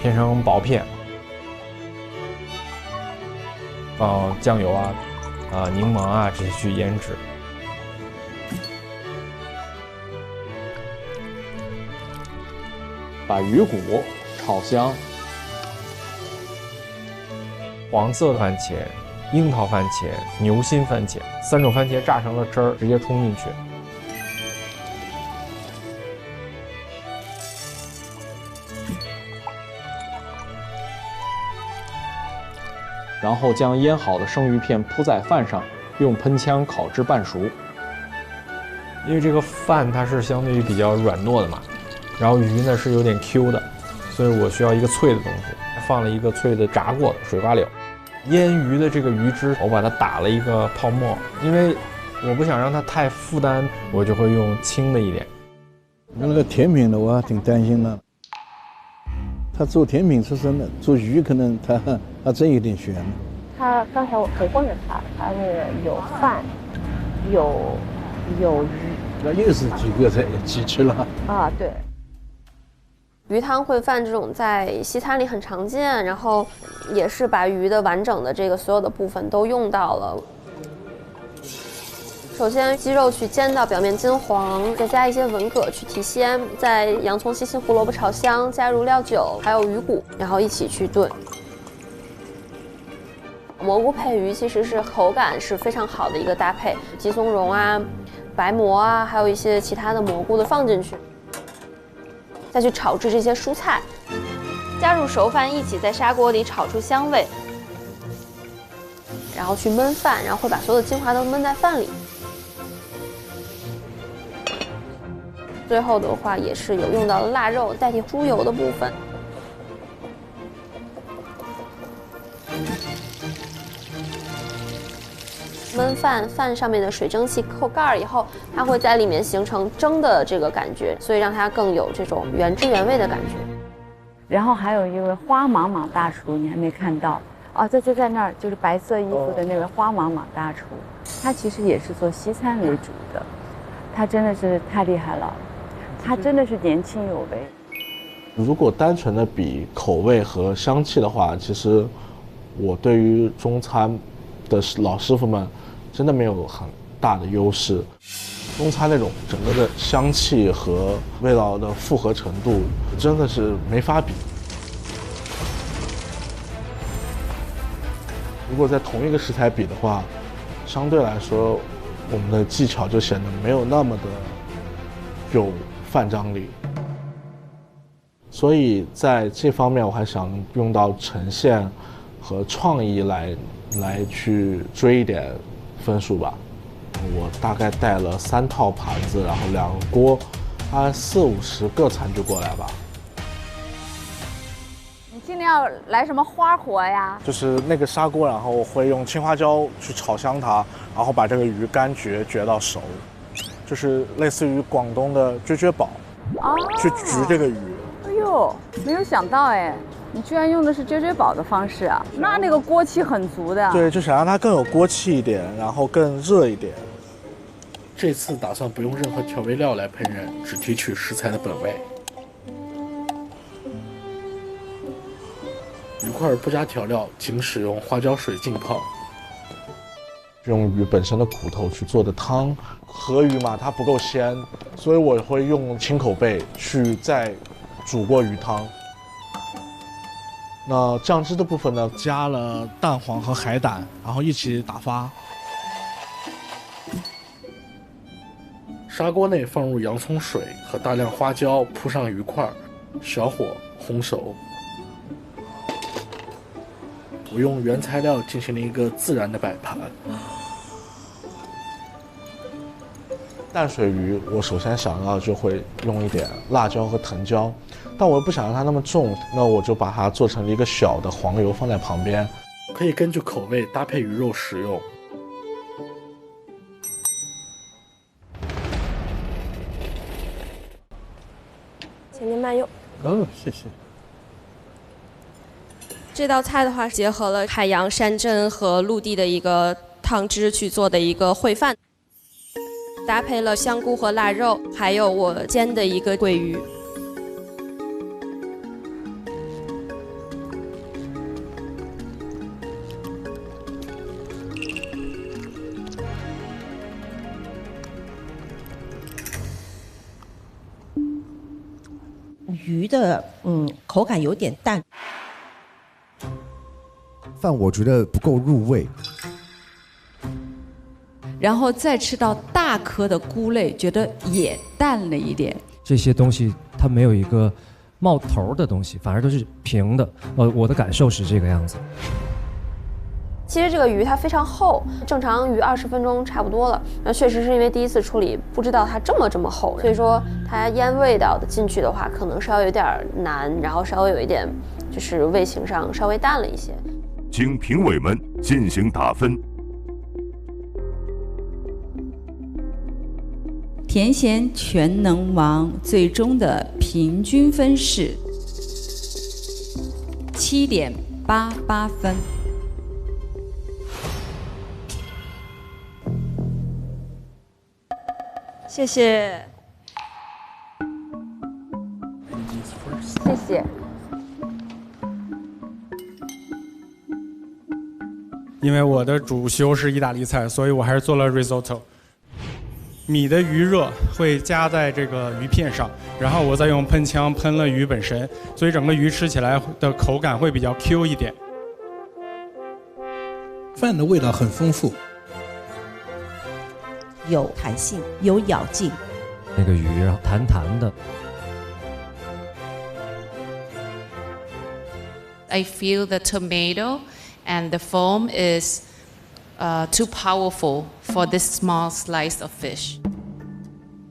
[SPEAKER 16] 片成薄片，放酱油柠檬这些去腌制。把鱼骨炒香，黄色番茄、樱桃番茄、牛心番茄3种番茄榨成了汁儿，直接冲进去。然后将腌好的生鱼片铺在饭上，用喷枪烤至半熟。因为这个饭它是相对于比较软糯的嘛，然后鱼呢是有点 Q 的，所以我需要一个脆的东西。放了一个脆的炸过的水瓜柳，腌鱼的这个鱼汁，我把它打了一个泡沫，因为我不想让它太负担，我就会用轻的一点。
[SPEAKER 6] 那个甜品的我还挺担心的，他做甜品出身的，做鱼可能他真有点悬。
[SPEAKER 13] 他刚才我问了他那个有饭，有鱼，
[SPEAKER 6] 那又是几个菜几吃了
[SPEAKER 13] 啊？对。
[SPEAKER 10] 鱼汤烩饭这种在西餐里很常见，然后也是把鱼的完整的这个所有的部分都用到了。首先鸡肉去煎到表面金黄，再加一些文蛤去提鲜，再洋葱、西芹、胡萝卜炒香，加入料酒还有鱼骨，然后一起去炖。蘑菇配鱼其实是口感是非常好的一个搭配，鸡松茸啊、白蘑啊，还有一些其他的蘑菇的放进去。再去炒制这些蔬菜，加入熟饭一起在砂锅里炒出香味，然后去焖饭，然后会把所有的精华都焖在饭里。最后的话也是有用到了腊肉代替猪油的部分。焖饭，饭上面的水蒸气扣盖以后，它会在里面形成蒸的这个感觉，所以让它更有这种原汁原味的感觉。
[SPEAKER 13] 然后还有一位花莽莽大厨，你还没看到哦，在那儿，就是白色衣服的那位花莽莽大厨，他其实也是做西餐为主的，他真的是太厉害了，他真的是年轻有为。
[SPEAKER 27] 如果单纯的比口味和香气的话，其实我对于中餐的老师傅们真的没有很大的优势。中餐那种整个的香气和味道的复合程度真的是没法比。如果在同一个食材比的话，相对来说我们的技巧就显得没有那么的有范张力。所以在这方面我还想用到呈现和创意来去追一点分数吧。我大概带了3套盘子，然后2个锅，大概40-50个餐具过来吧。
[SPEAKER 13] 你今天要来什么花活呀？
[SPEAKER 27] 就是那个砂锅，然后我会用青花椒去炒香它，然后把这个鱼干绝到熟，就是类似于广东的啫煲，去焗这个鱼。
[SPEAKER 13] 哎呦，没有想到哎。你居然用的是啫煲的方式啊？那个锅气很足的。
[SPEAKER 27] 对，就想让它更有锅气一点，然后更热一点。这次打算不用任何调味料来烹饪，只提取食材的本味。鱼块不加调料，仅使用花椒水浸泡。用鱼本身的骨头去做的汤，河鱼嘛，它不够鲜，所以我会用清口贝去再煮过鱼汤。那酱汁的部分呢，加了蛋黄和海胆，然后一起打发。砂锅内放入洋葱水和大量花椒，铺上鱼块，小火烘熟。我用原材料进行了一个自然的摆盘。淡水鱼，我首先想到就会用一点辣椒和藤椒，但我又不想让它那么重，那我就把它做成了一个小的黄油放在旁边，可以根据口味搭配鱼肉食用。
[SPEAKER 10] 请您慢用。
[SPEAKER 6] 谢谢。
[SPEAKER 10] 这道菜的话，结合了海洋山珍和陆地的一个汤汁去做的一个烩饭。搭配了香菇和腊肉，还有我煎的一个桂鱼。
[SPEAKER 19] 鱼的口感有点淡，
[SPEAKER 18] 饭我觉得不够入味。
[SPEAKER 15] 然后再吃到大颗的菇类，觉得也淡了一点。
[SPEAKER 9] 这些东西它没有一个冒头的东西，反而都是平的。我的感受是这个样子。
[SPEAKER 10] 其实这个鱼它非常厚，正常鱼20分钟差不多了。那确实是因为第一次处理，不知道它这么厚，所以说它腌味道的进去的话，可能稍微有点难，然后稍微有一点就是味型上稍微淡了一些。
[SPEAKER 2] 经评委们进行打分。
[SPEAKER 15] 甜咸全能王最终的平均分是7.88分。
[SPEAKER 13] 谢谢，谢谢。
[SPEAKER 3] 因为我的主修是意大利菜，所以我还是做了 risotto。米的余热会加在这个鱼片上，然后我再用喷枪喷了鱼本身，所以整个鱼吃起来的口感会比较 Q 一点。
[SPEAKER 6] 饭的味道很丰富，
[SPEAKER 19] 有弹性，有咬劲。
[SPEAKER 9] 那个鱼弹弹的。
[SPEAKER 5] I feel the tomato and the foam is too powerful for this small slice of fish.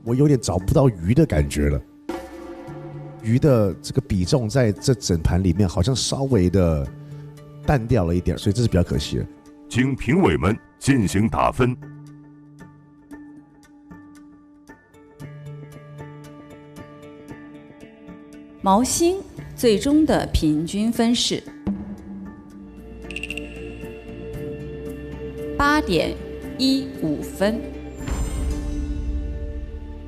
[SPEAKER 18] 我有点找不到鱼的感觉了，鱼的这个比重在这整盘里面好像稍微的淡掉了一点，所以这是比较可惜的。
[SPEAKER 2] 经评委们进行打分。
[SPEAKER 15] 毛心最终的平均分是8.15分，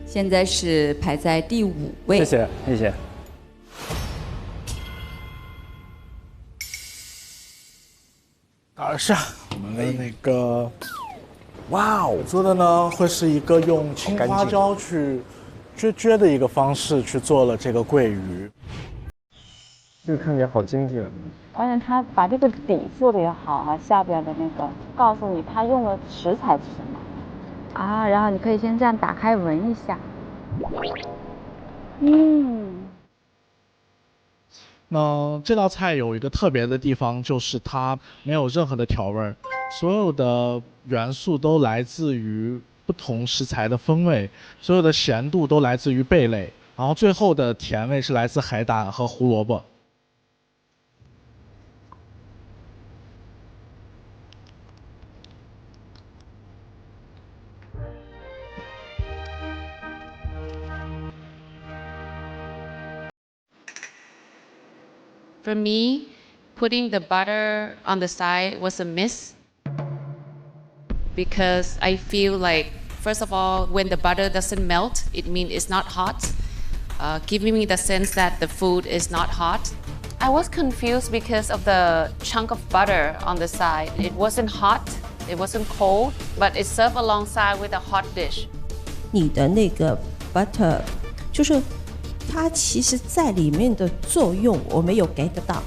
[SPEAKER 15] 现在是排在第5位。
[SPEAKER 16] 谢谢，谢谢。
[SPEAKER 27] 打下我们的那个，哇哦，做的呢会是一个用青花椒去撅的一个方式去做了这个桂鱼。
[SPEAKER 14] 这个看起来好精致。
[SPEAKER 13] 而且他把这个底做的也好啊，下边的那个告诉你他用的食材是什么啊，然后你可以先这样打开闻一下。
[SPEAKER 27] 那这道菜有一个特别的地方，就是它没有任何的调味，所有的元素都来自于不同食材的风味，所有的咸度都来自于贝类，然后最后的甜味是来自海胆和胡萝卜。
[SPEAKER 5] For me, putting the butter on the side was a miss because I feel like, first of all, when the butter doesn't melt, it means it's not hot, giving me the sense that the food is not hot. I was confused because of the chunk of butter on the side. It wasn't hot, it wasn't cold, but it's served alongside with a hot dish.
[SPEAKER 19] 你的那个 butter 就是它其实在里面的作用我没有 get 到。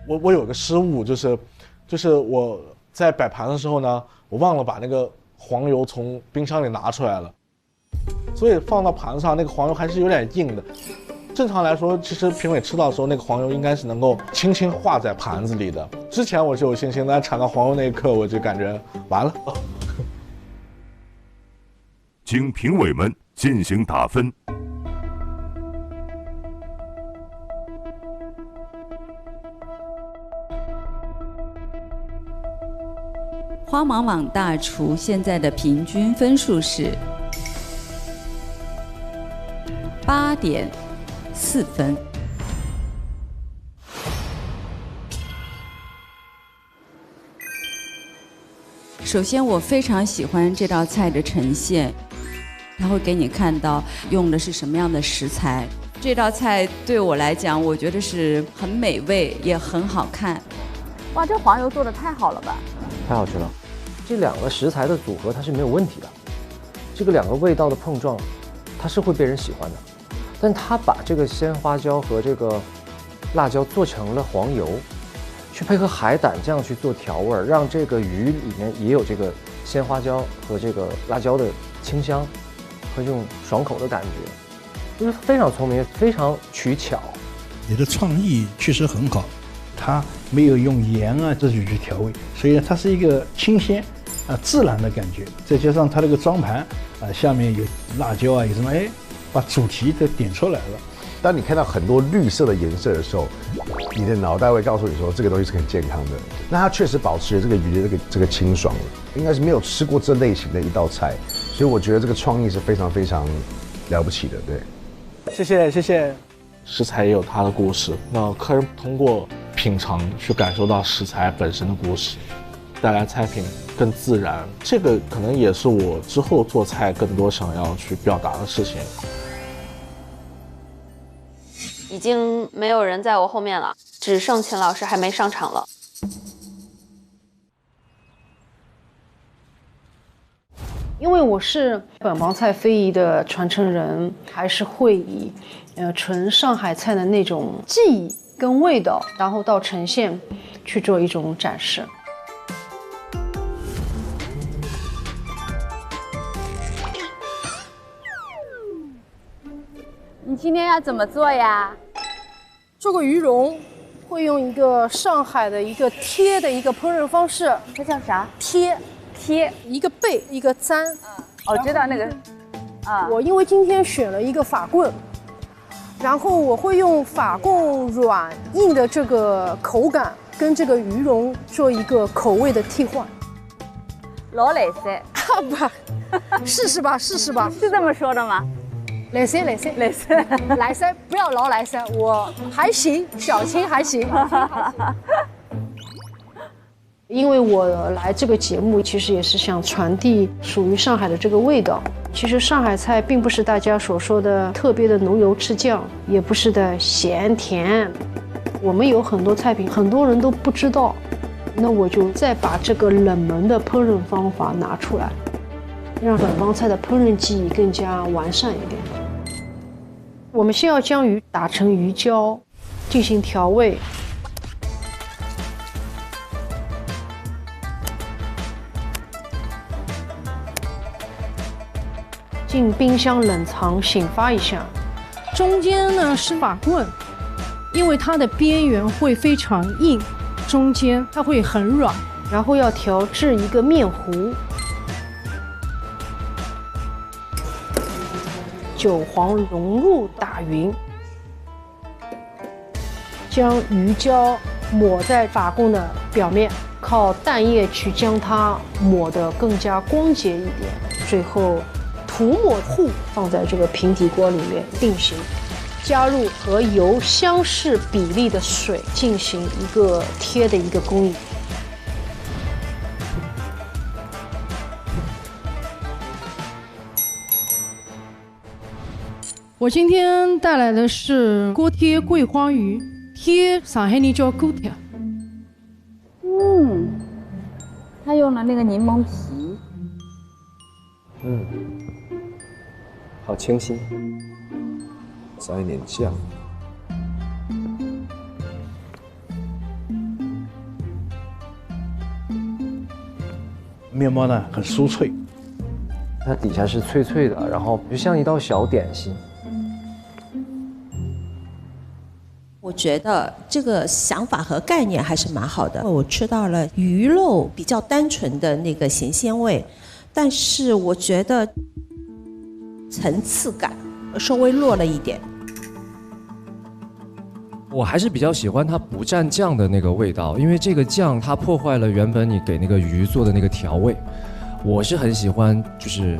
[SPEAKER 27] 我有个失误，就是我在摆盘的时候呢，我忘了把那个黄油从冰箱里拿出来了，所以放到盘子上那个黄油还是有点硬的。正常来说，其实评委吃到的时候，那个黄油应该是能够轻轻化在盘子里的。之前我是有信心，但铲到黄油那一刻，我就感觉完了。
[SPEAKER 2] 经评委们进行打分。
[SPEAKER 15] 花莽莽大厨现在的平均分数是8.4分。首先，我非常喜欢这道菜的呈现，它会给你看到用的是什么样的食材。这道菜对我来讲，我觉得是很美味，也很好看。
[SPEAKER 13] 哇，这黄油做的太好了吧！
[SPEAKER 14] 太好吃了，这两个食材的组合它是没有问题的，这个两个味道的碰撞，它是会被人喜欢的。但它把这个鲜花椒和这个辣椒做成了黄油，去配合海胆这样去做调味，让这个鱼里面也有这个鲜花椒和这个辣椒的清香和这种爽口的感觉，就是非常聪明，非常取巧。
[SPEAKER 6] 你的创意确实很好，它没有用盐啊这些去调味，所以它是一个清鲜自然的感觉，再加上它这个装盘下面有辣椒啊，有什么把主题都点出来了。
[SPEAKER 18] 当你看到很多绿色的颜色的时候，你的脑袋会告诉你说这个东西是很健康的。那它确实保持了这个鱼的这个清爽，应该是没有吃过这类型的一道菜，所以我觉得这个创意是非常非常了不起的。对，
[SPEAKER 27] 谢谢谢谢。食材也有它的故事，那客人通过品尝去感受到食材本身的故事，带来菜品更自然。这个可能也是我之后做菜更多想要去表达的事情。
[SPEAKER 10] 已经没有人在我后面了，只剩秦老师还没上场了。
[SPEAKER 7] 因为我是本帮菜非遗的传承人，还是会以纯上海菜的那种技艺跟味道，然后到呈现去做一种展示。
[SPEAKER 13] 你今天要怎么做呀？
[SPEAKER 7] 做个鱼蓉，会用一个上海的一个贴的一个烹饪方式。
[SPEAKER 13] 它叫啥？
[SPEAKER 7] 贴，一个背一个簪。
[SPEAKER 13] 我知道那个。
[SPEAKER 7] 我因为今天选了一个法棍，然后我会用法棍软硬的这个口感跟这个鱼蓉做一个口味的替换。
[SPEAKER 13] 老来噻？
[SPEAKER 7] 不，试试吧，试试吧。
[SPEAKER 13] 是这么说的吗？
[SPEAKER 7] 来噻，不要老来噻，我还行，小青还行。因为我来这个节目，其实也是想传递属于上海的这个味道。其实上海菜并不是大家所说的特别的浓油赤酱，也不是的咸甜。我们有很多菜品，很多人都不知道，那我就再把这个冷门的烹饪方法拿出来，让本帮菜的烹饪技艺更加完善一点。我们先要将鱼打成鱼胶，进行调味。进冰箱冷藏醒发一下。中间呢是法棍，因为它的边缘会非常硬，中间它会很软。然后要调制一个面糊，韭黄融入打匀，将鱼胶抹在法棍的表面，靠蛋液去将它抹得更加光洁一点。最后涂抹糊放在这个平底锅里面定型，加入和油相似比例的水进行一个贴的一个工艺。我今天带来的是锅贴桂花鱼，贴上海人叫锅贴。
[SPEAKER 13] 他用了那个柠檬皮。
[SPEAKER 14] 好清新，
[SPEAKER 18] 撒一点酱。
[SPEAKER 6] 面包呢很酥脆，
[SPEAKER 14] 它底下是脆脆的，然后就像一道小点心。
[SPEAKER 19] 我觉得这个想法和概念还是蛮好的。我吃到了鱼肉比较单纯的那个咸鲜味，但是我觉得层次感稍微弱了一点。
[SPEAKER 9] 我还是比较喜欢它不蘸酱的那个味道，因为这个酱它破坏了原本你给那个鱼做的那个调味。我是很喜欢就是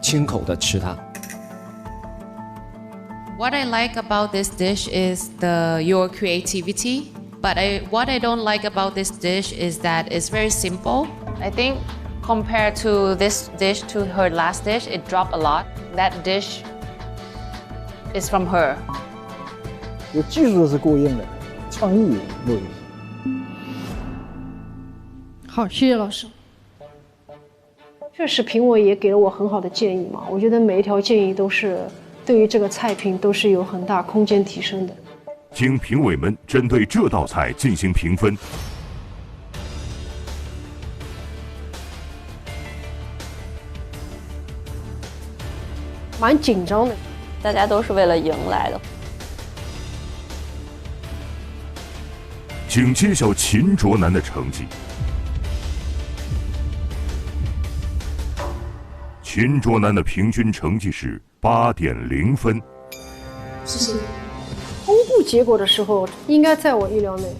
[SPEAKER 9] 清口的吃它。
[SPEAKER 5] What I like about this dish is your creativity, but what I don't like about this dish is that it's very simple. I think compared to this dish to her last dish, it dropped a lot. That dish is from her.
[SPEAKER 6] 有技术是过硬的，创意没有。
[SPEAKER 7] 好，谢谢老师。确实，评委也给了我很好的建议嘛。我觉得每一条建议都是对于这个菜品都是有很大空间提升的。
[SPEAKER 2] 请评委们针对这道菜进行评分。
[SPEAKER 7] 蛮紧张的，
[SPEAKER 10] 大家都是为了赢来的。
[SPEAKER 2] 请揭晓秦卓男的成绩。秦卓男的平均成绩是8.0分。
[SPEAKER 7] 谢谢。公布结果的时候，应该在我意料内，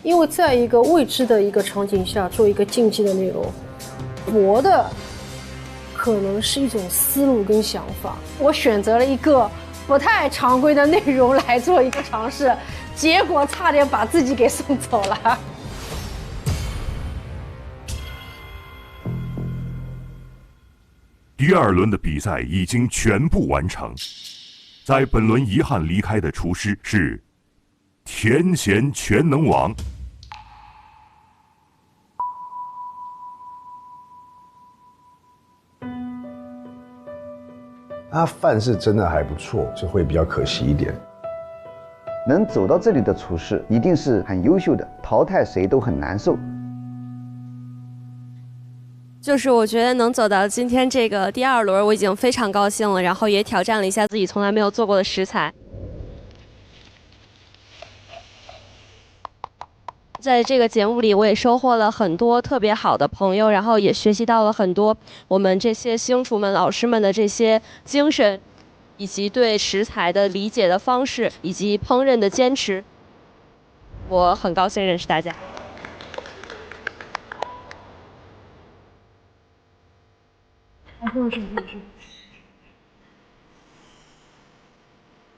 [SPEAKER 7] 因为在一个未知的一个场景下做一个竞技的内容，我的可能是一种思路跟想法。我选择了一个不太常规的内容来做一个尝试，结果差点把自己给送走了。
[SPEAKER 2] 第2轮的比赛已经全部完成，在本轮遗憾离开的厨师是甜咸全能王。
[SPEAKER 18] 他饭是真的还不错，就会比较可惜一点。
[SPEAKER 8] 能走到这里的厨师一定是很优秀的，淘汰谁都很难受。
[SPEAKER 10] 就是我觉得能走到今天这个第2轮，我已经非常高兴了，然后也挑战了一下自己从来没有做过的食材。在这个节目里，我也收获了很多特别好的朋友，然后也学习到了很多我们这些星厨们、老师们的这些精神，以及对食材的理解的方式，以及烹饪的坚持。我很高兴认识大家。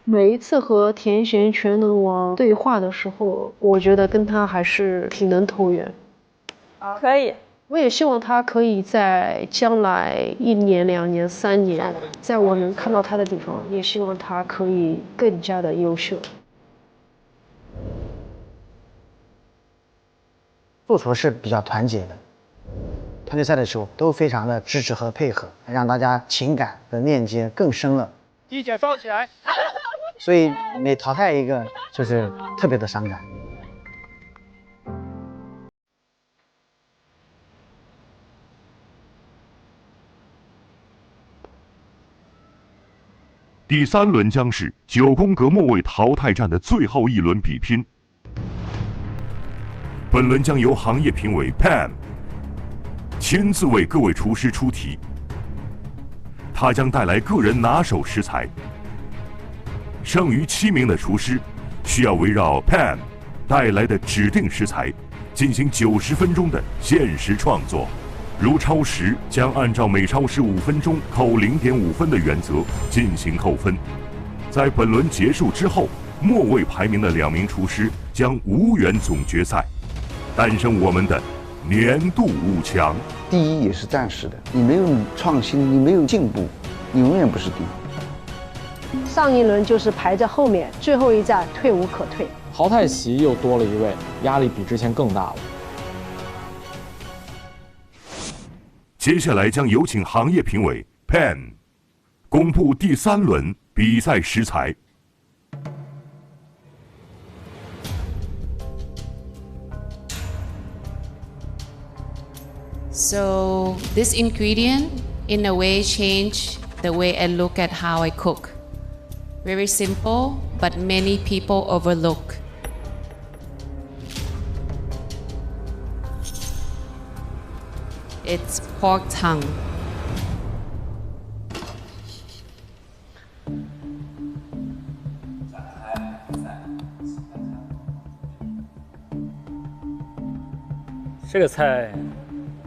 [SPEAKER 7] 每一次和甜咸全能王对话的时候，我觉得跟他还是挺能投缘。
[SPEAKER 10] 可以。
[SPEAKER 7] 我也希望他可以在将来1年、2年、3年，在我能看到他的地方，也希望他可以更加的优秀。
[SPEAKER 11] 做厨是比较团结的，团队赛的时候都非常的支持和配合，让大家情感的链接更深了。
[SPEAKER 12] 鸡姐放起来！
[SPEAKER 11] 所以每淘汰一个，就是特别的伤感。
[SPEAKER 2] 第3轮将是9宫格末位淘汰战的最后1轮比拼。本轮将由行业评委 Pam 亲自为各位厨师出题，他将带来个人拿手食材。剩余7名的厨师需要围绕 Pam 带来的指定食材进行90分钟的限时创作。如超时，将按照每超时5分钟扣0.5分的原则进行扣分。在本轮结束之后，末位排名的2名厨师将无缘总决赛，诞生我们的年度5强。
[SPEAKER 17] 第一也是暂时的，你没有创新，你没有进步，你永远不是第一。
[SPEAKER 7] 上一轮就是排在后面，最后一站退无可退。
[SPEAKER 16] 淘汰席又多了1位，压力比之前更大了。
[SPEAKER 2] 接下来将有请行业评委 Pen 公布第3轮比赛食材。
[SPEAKER 5] So this ingredient in a way changed the way I look at how I cook. Very simple, but many people overlook. It's pork tongue.
[SPEAKER 4] 这个菜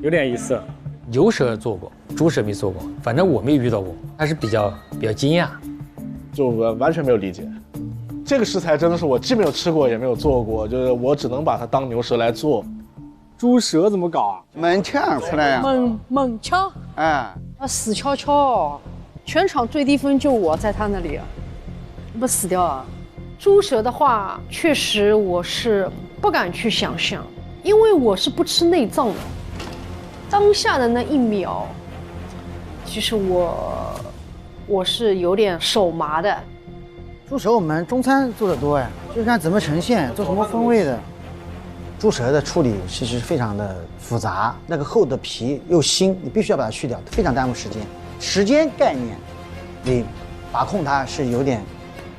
[SPEAKER 4] 有点意思，牛舌做过，猪舌没做过，反正我没遇到过，还是比较惊讶，
[SPEAKER 27] 就完全没有理解。这个食材真的是我既没有吃过也没有做过，就是我只能把它当牛舌来做。猪舌怎么搞啊？
[SPEAKER 17] 猛呛出来呀！
[SPEAKER 7] 猛呛，
[SPEAKER 17] 哎，
[SPEAKER 7] 死翘翘，全场最低分就我在他那里，不死掉啊！猪舌的话，确实我是不敢去想象，因为我是不吃内脏的。当下的那1秒，其实我是有点手麻的。
[SPEAKER 11] 猪舌我们中餐做的多呀，就看怎么呈现，做什么风味的。猪舌的处理其实非常的复杂，那个厚的皮又腥，你必须要把它去掉，非常耽误时间。时间概念，你把控它是有点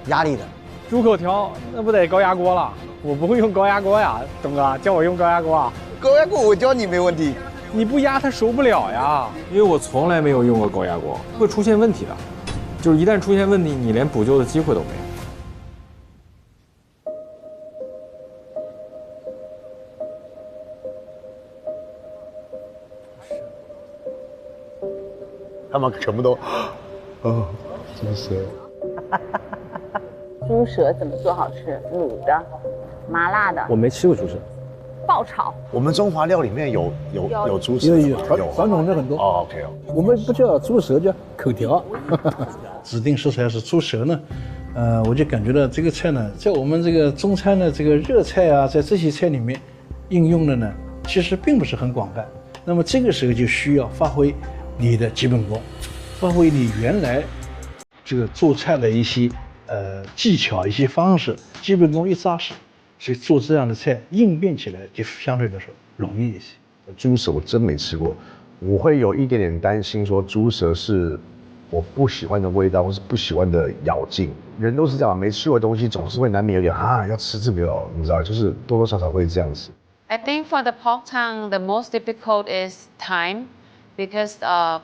[SPEAKER 11] 压力的。
[SPEAKER 16] 猪口条那不得高压锅了？我不会用高压锅呀，东哥，教我用高压锅啊。
[SPEAKER 17] 高压锅我教你没问题。
[SPEAKER 16] 你不压它熟不了呀，因为我从来没有用过高压锅，会出现问题的。就是一旦出现问题，你连补救的机会都没有。
[SPEAKER 18] 他们全部都，哦，猪舌。
[SPEAKER 13] 猪舌怎么做好吃？卤的、麻辣的。
[SPEAKER 14] 我没吃过猪舌。
[SPEAKER 13] 爆炒。
[SPEAKER 18] 我们中华料里面有猪舌，
[SPEAKER 6] 有传统的很多。
[SPEAKER 18] 哦 ，OK。
[SPEAKER 6] 我们不叫猪舌，叫口条。指定食材是猪舌呢，我就感觉到这个菜呢，在我们这个中餐的这个热菜啊，在这些菜里面应用的呢，其实并不是很广泛。那么这个时候就需要发挥你的基本功，发挥你原来这个做菜的一些技巧、一些方式，基本功一扎实，所以做这样的菜应变起来就相对来说容易一些。
[SPEAKER 18] 猪舌我真没吃过，我会有一点点担心，说猪舌是我不喜欢的味道，或是不喜欢的咬劲。人都是这样，没吃过的东西总是会难免有点要吃这个，你知道，就是多多少少会这样子。
[SPEAKER 5] I think for the pork tongue, the most difficult is time, because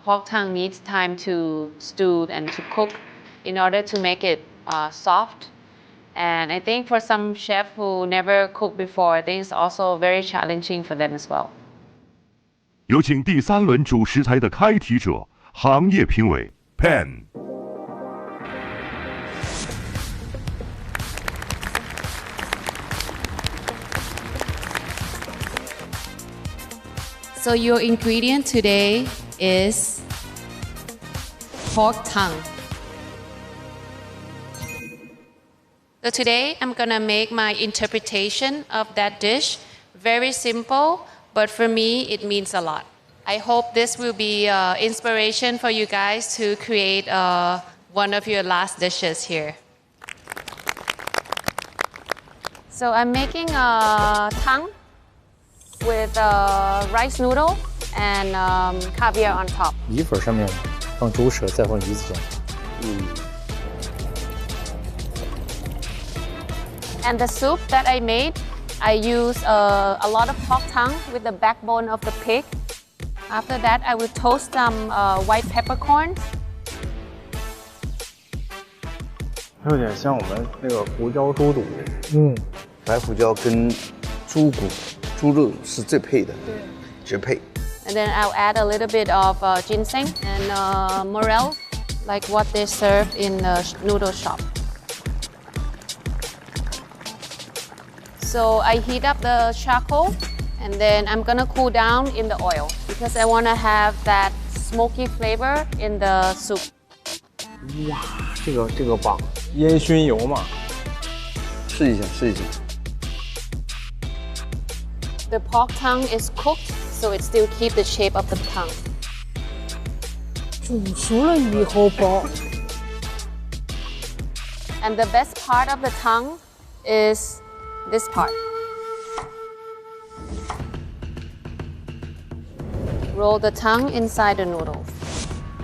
[SPEAKER 5] pork tongue needs time to stew and to cook in order to make it soft. And I think for some chefs who never cooked before, I think it's also very challenging for them as well.
[SPEAKER 2] 有请第3轮主食材的开题者，行业评委 Pen。So
[SPEAKER 5] your ingredient today is pork tongue. So today I'm gonna make my interpretation of that dish. Very simple, but for me it means a lot. I hope this will be inspiration for you guys to create one of your last dishes here. So I'm making a tongue with rice noodle and caviar on top.
[SPEAKER 4] 米粉上面放猪舌，再放鱼子酱。
[SPEAKER 5] And the soup that I made, I use a lot of pork tongue with the backbone of the pig. After that, I will toast some white peppercorns.
[SPEAKER 16] 有点像我们那个胡椒猪肚。
[SPEAKER 17] 白胡椒跟猪骨、猪肉是最配的，绝配。
[SPEAKER 5] And then I'll add a little bit of ginseng and morel, like what they serve in the noodle shop. So I heat up the charcoal, and then I'm gonna cool down in the oil because I wanna have that smoky flavor in the soup.
[SPEAKER 16] 哇，这个棒，烟熏油嘛，
[SPEAKER 17] 试一下。
[SPEAKER 5] The pork tongue is cooked, so it still keeps the shape of the tongue.
[SPEAKER 7] 煮熟了以后包。
[SPEAKER 5] And the best part of the tongue is this part. Roll the tongue inside the noodles.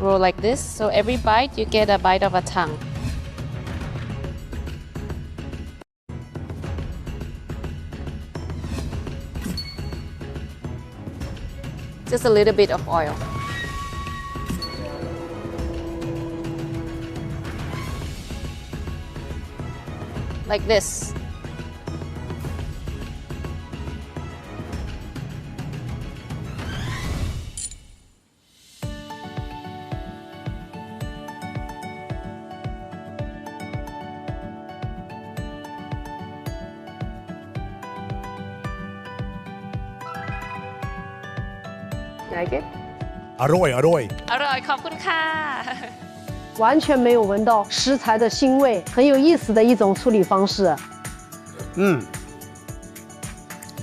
[SPEAKER 5] Roll like this, so every bite you get a bite of a tongue. Just a little bit of oil. Like this. Like it?
[SPEAKER 6] อร่อย
[SPEAKER 5] อร่อยขอบคุณค่ะ
[SPEAKER 7] 完全没有闻到食材的腥味，很有意思的一种处理方式。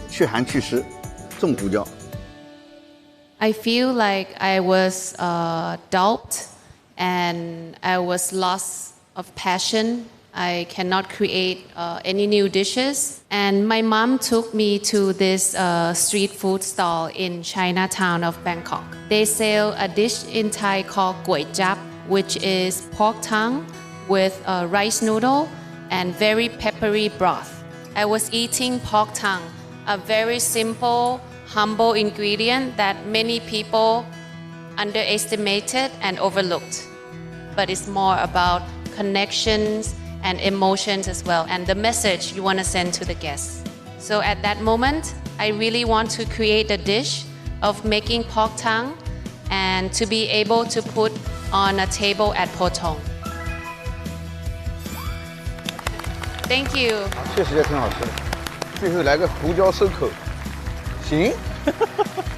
[SPEAKER 17] 去寒去湿，重胡椒。
[SPEAKER 5] I feel like I was dulled and I was lost of passion I cannot create any new dishes. And my mom took me to this street food stall in Chinatown of Bangkok. They sell a dish in Thai called Gui Jap, which is pork tongue with rice noodle and very peppery broth. I was eating pork tongue, a very simple, humble ingredient that many people underestimated and overlooked. But it's more about connections and emotions as well, and the message you want to send to the guests. So at that moment, I really want to create a dish of making pork tongue and to be able to put on a table at Potong. Thank you.
[SPEAKER 17] 确实也挺好吃的，最后来个胡椒收口，行。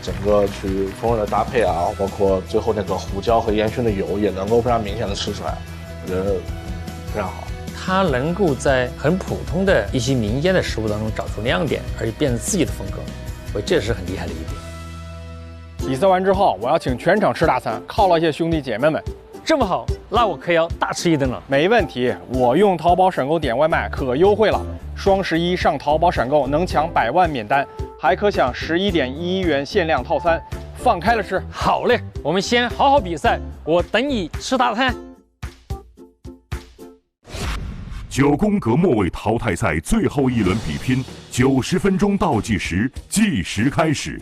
[SPEAKER 27] 整个去风味的搭配啊，包括最后那个胡椒和烟熏的油也能够非常明显的吃出来，我觉得非常好。
[SPEAKER 4] 它能够在很普通的一些民间的食物当中找出亮点，而且变成自己的风格，我觉得这是很厉害的一点。
[SPEAKER 16] 比赛完之后，我要请全场吃大餐，犒劳一些兄弟姐妹们。
[SPEAKER 4] 这么好，那我可要大吃一顿了。
[SPEAKER 16] 没问题，我用淘宝闪购点外卖可优惠了。双11上淘宝闪购能抢100万免单，还可享11.11元限量套餐，放开了吃。
[SPEAKER 4] 好嘞，我们先好好比赛，我等你吃大餐。
[SPEAKER 2] 9宫格末位淘汰赛最后一轮比拼，90分钟倒计时，计时开始。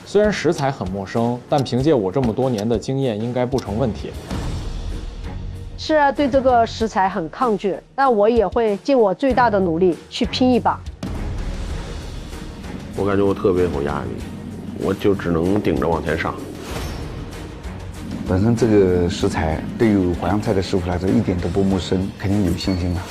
[SPEAKER 16] 虽然食材很陌生，但凭借我这么多年的经验，应该不成问题。
[SPEAKER 7] 是啊，对这个食材很抗拒，但我也会尽我最大的努力去拼一把。
[SPEAKER 12] 我感觉我特别有压力，我就只能顶着往前上。
[SPEAKER 8] 本身这个食材对于淮扬菜的师傅来说一点都不陌生，肯定有信心的。